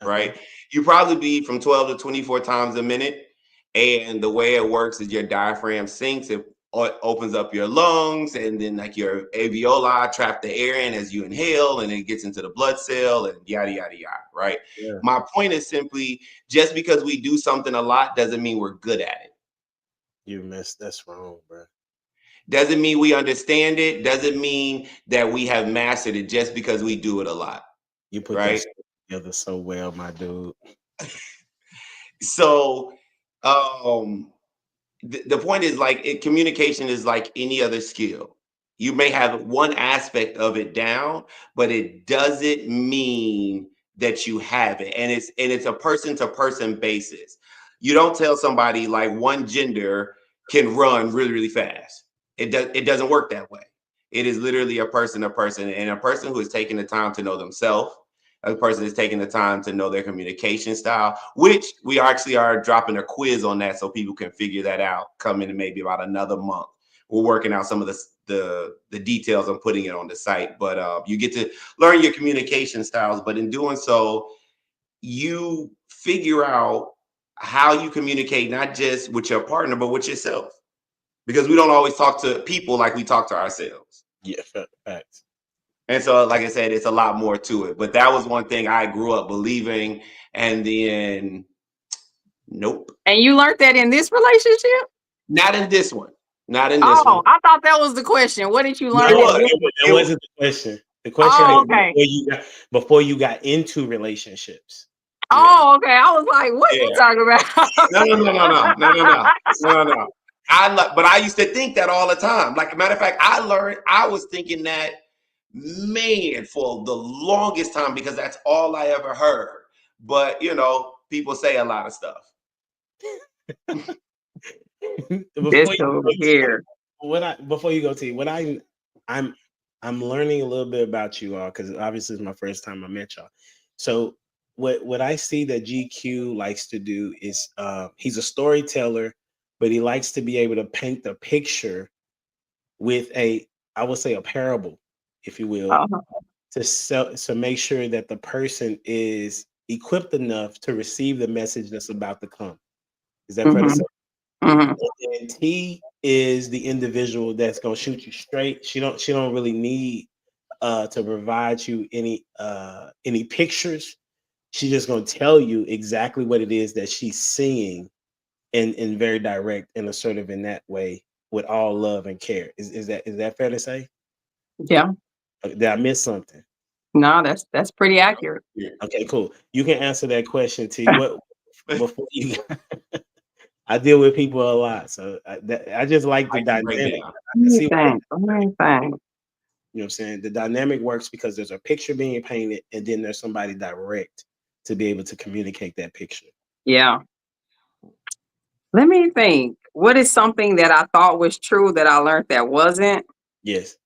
right? You probably breathe from 12 to 24 times a minute. And the way it works is your diaphragm sinks. opens up your lungs, and then like your alveoli trap the air in as you inhale, and it gets into the blood cell, and yada yada yada. Right. Yeah. My point is simply, just because we do something a lot doesn't mean we're good at it. That's wrong, bro. Doesn't mean we understand it. Doesn't mean that we have mastered it just because we do it a lot. You put right that together so well, my dude. So, the point is, like, communication is like any other skill. You may have one aspect of it down, but it doesn't mean that you have it. And it's a person to person basis. You don't tell somebody like one gender can run really, really fast. It doesn't work that way. It is literally a person to person, and a person who is taking the time to know themselves. A person is taking the time to know their communication style, which we actually are dropping a quiz on that so people can figure that out coming in maybe about another month. We're working out some of the details and putting it on the site, but you get to learn your communication styles. But in doing so, you figure out how you communicate, not just with your partner, but with yourself. Because we don't always talk to people like we talk to ourselves. Yeah, facts. And so, like I said, it's a lot more to it. But that was one thing I grew up believing. And then, nope. And you learned that in this relationship? Not in this one. Not in this one. I thought that was the question. What did you learn? That wasn't the question. The question is okay. before you got into relationships. Oh, okay. I was like, what are you talking about? No. But I used to think that all the time. Like, a matter of fact, I was thinking that, man, for the longest time, because that's all I ever heard. But people say a lot of stuff. Before you go, T, I'm learning a little bit about you all, because obviously it's my first time I met y'all. So what I see that GQ likes to do is he's a storyteller, but he likes to be able to paint the picture with I would say a parable, if you will, to make sure that the person is equipped enough to receive the message that's about to come. Is that fair to say? And T is the individual that's gonna shoot you straight. She don't really need to provide you any pictures. She's just gonna tell you exactly what it is that she's seeing, in very direct and assertive in that way, with all love and care. Is that fair to say? Yeah. Did I miss something? No, that's pretty accurate. Okay, cool. You can answer that question, T. What before you? I deal with people a lot, so I just like the dynamic. You know what I'm saying? The dynamic works because there's a picture being painted, and then there's somebody direct to be able to communicate that picture. Yeah. Let me think. What is something that I thought was true that I learned that wasn't? Yes.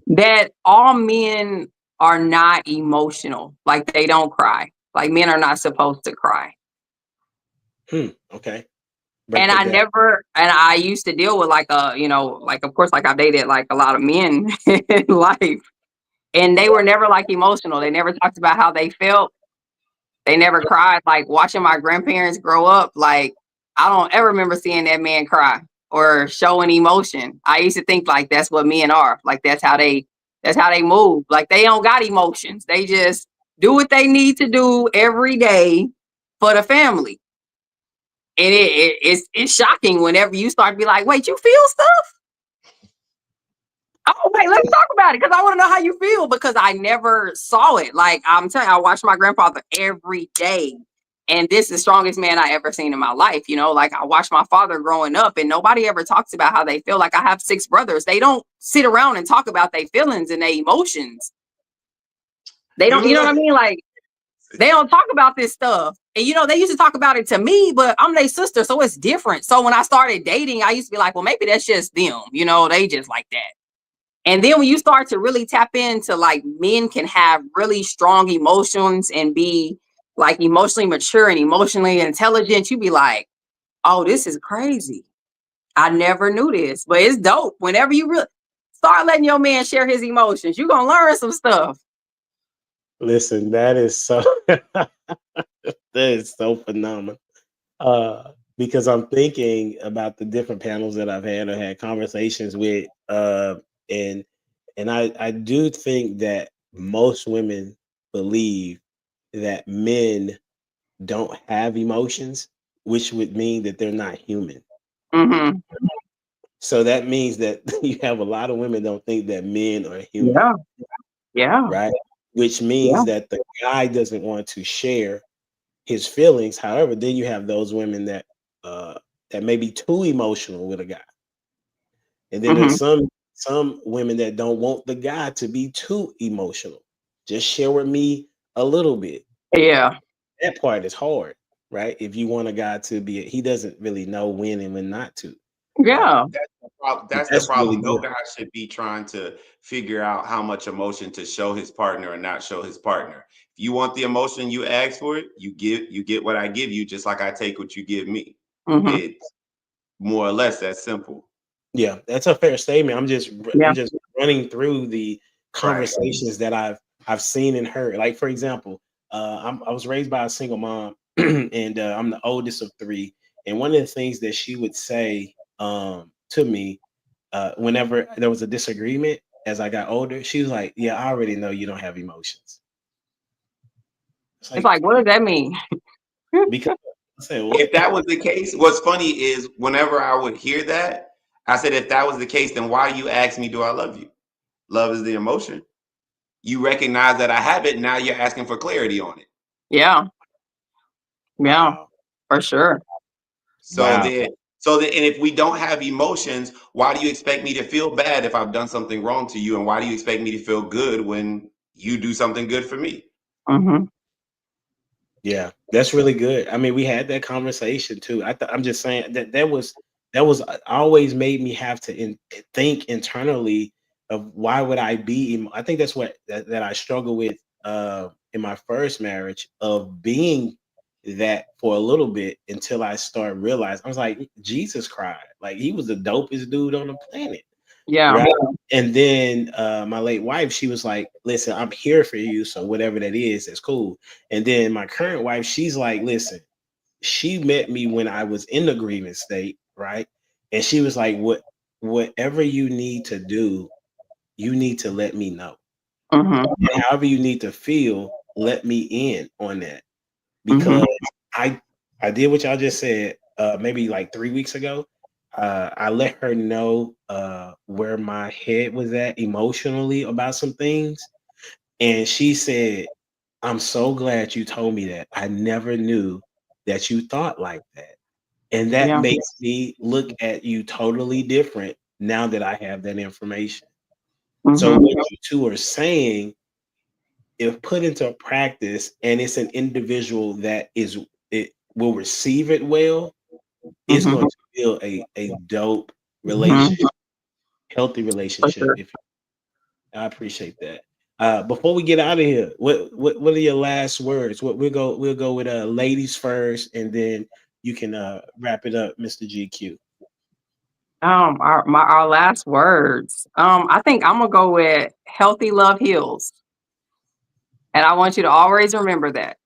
That all men are not emotional. Like, they don't cry. Like, men are not supposed to cry. Okay. And I used to deal with of course, like, I dated like a lot of men in life, and they were never like emotional. They never talked about how they felt. They never cried. Like, watching my grandparents grow up, like, I don't ever remember seeing that man cry or showing emotion. I used to think like that's what men are. Like, that's how they move. Like, they don't got emotions. They just do what they need to do every day for the family. And it's shocking whenever you start to be like, wait, you feel stuff? Oh, wait, let's talk about it, because I want to know how you feel, because I never saw it. Like, I'm telling you, I watched my grandfather every day, and this is the strongest man I ever seen in my life. Like, I watched my father growing up, and nobody ever talks about how they feel. Like, I have 6 brothers. They don't sit around and talk about their feelings and their emotions. They don't, you know what I mean? Like, they don't talk about this stuff. And, they used to talk about it to me, but I'm their sister, so it's different. So when I started dating, I used to be like, well, maybe that's just them. They just like that. And then when you start to really tap into, like, men can have really strong emotions and be, like, emotionally mature and emotionally intelligent, you be like, oh, this is crazy. I never knew this, but it's dope. Whenever you really start letting your man share his emotions, you're going to learn some stuff. Listen, that is so that is so phenomenal. Because I'm thinking about the different panels that I've had or had conversations with, and I do think that most women believe that men don't have emotions, which would mean that they're not human. Mm-hmm. So that means that you have a lot of women don't think that men are human, Yeah. Yeah. right? Which Yeah. means that the guy doesn't want to share his feelings. However, then you have those women uh that may be too emotional with a guy. And then Mm-hmm. there's some women that don't want the guy to be too emotional. Just share with me a little bit. Yeah. That part is hard, right? If you want a guy to be, he doesn't really know when and when not to, right? Yeah. That's the problem. But That's the that's really problem. No good. guy should be trying to figure out how much emotion to show his partner or not show his partner. If you want the emotion, you ask for it. You get what I give you, just like I take what you give me. Mm-hmm. It's more or less that simple. Yeah, that's a fair statement. I'm Yeah. just running through the Right. conversations that I've seen and heard. Like for example, I was raised by a single mom, and I'm the oldest of three. And one of the things that she would say to me whenever there was a disagreement as I got older, she was like, "Yeah, I already know you don't have emotions." It's It's like like, what does that mean? because I said, If "What?" that was the case, what's funny is whenever I would hear that, I said, if that was the case, then why you ask me, do I love you? Love is the emotion. You recognize that I have it. Now you're asking for clarity on it. Yeah. Yeah. Wow, For sure. So wow. then, and if we don't have emotions, why do you expect me to feel bad if I've done something wrong to you? And why do you expect me to feel good when you do something good for me? Mm-hmm. Yeah, that's really good. I mean, we had that conversation too. I'm just saying that was always made me have to think internally of why would I be. I think that's that I struggle with in my first marriage of being that for a little bit until I start realizing I was like Jesus cried, like he was the dopest dude on the planet. Yeah. Right. And then my late wife, she was like, listen, I'm here for you. So whatever that is, that's cool. And then my current wife, she's like, listen, she met me when I was in the grieving state, right? And she was like, whatever you need to do, you need to let me know. Mm-hmm. And however you need to feel, let me in on that. Mm-hmm. Because I I did what y'all just said maybe like 3 weeks ago. I let her know where my head was at emotionally about some things, and she said, "I'm so glad you told me that. I never knew that you thought like that, and that Yeah. makes me look at you totally different now that I have that information." So Mm-hmm. what you two are saying, if put into practice, and it's an individual that it will receive it well, it's Mm-hmm. going to build a dope Mm-hmm. relationship, healthy For relationship. sure. If I appreciate that. Before we get out of here, what are your last words? We'll go with ladies first, and then you can wrap it up, Mr. GQ. Our last words. I think I'm gonna go with healthy love heals. And I want you to always remember that.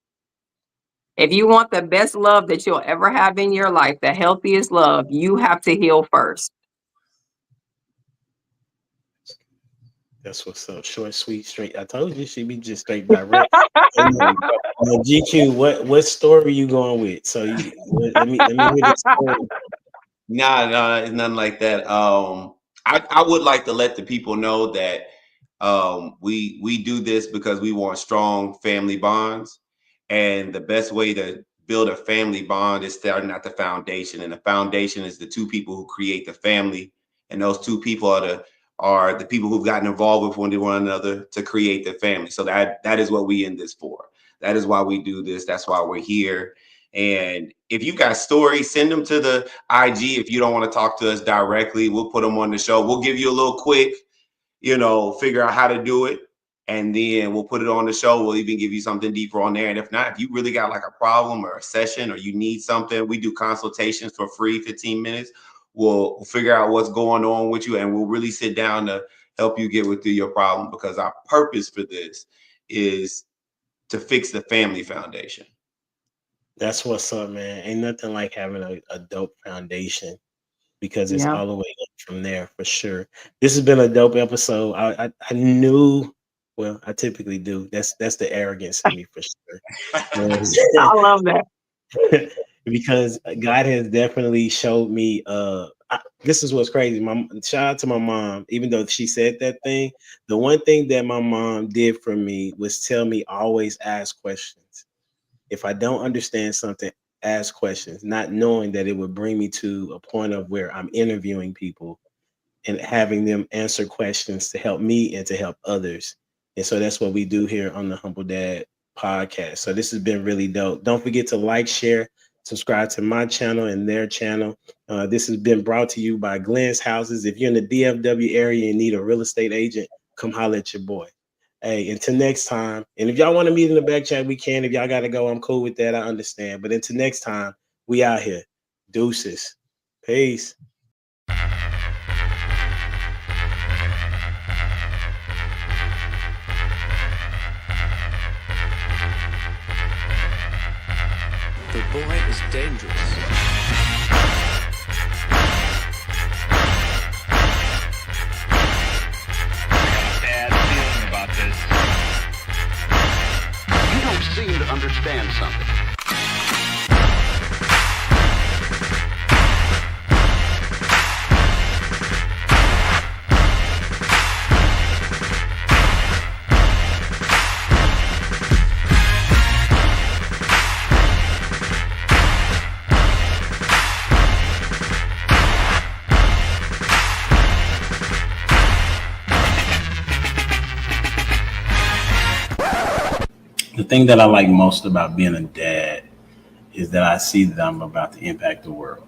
If you want the best love that you'll ever have in your life, the healthiest love, you have to heal first. That's what's up. Short, sweet, straight. I told you she'd be just straight direct. And, GQ, what story you going with? So let me hear the story. Nah, it's nothing like that. I would like to let the people know that we do this because we want strong family bonds, and the best way to build a family bond is starting at the foundation, and the foundation is the two people who create the family, and those two people are the people who've gotten involved with one another to create the family. So that is what we in this for. That is why we do this. That's why we're here. And if you got stories, send them to the IG. If you don't want to talk to us directly, we'll put them on the show. We'll give you a little quick, figure out how to do it. And then we'll put it on the show. We'll even give you something deeper on there. And if not, if you really got like a problem or a session or you need something, we do consultations for free, 15 minutes. We'll figure out what's going on with you, and we'll really sit down to help you get through your problem, because our purpose for this is to fix the family foundation. That's what's up, man. Ain't nothing like having a dope foundation because it's Yeah. all the way up from there for sure. This has been a dope episode. I knew, well, I typically do. That's the arrogance in me for sure. I love that. Because God has definitely showed me. This is what's crazy. Shout out to my mom. Even though she said that thing, the one thing that my mom did for me was tell me always ask questions. If I don't understand something, ask questions, not knowing that it would bring me to a point of where I'm interviewing people and having them answer questions to help me and to help others. And so that's what we do here on the Humbledad Podcast. So this has been really dope. Don't forget to like, share, subscribe to my channel and their channel. This has been brought to you by Glenn's Houses. If you're in the DFW area and need a real estate agent, come holler at your boy. Hey, until next time. And if y'all want to meet in the back chat, we can. If y'all got to go, I'm cool with that. I understand. But until next time, we out here. Deuces. Peace. The boy is dangerous. Bad feeling about this. You don't seem to understand something. The thing that I like most about being a dad is that I see that I'm about to impact the world.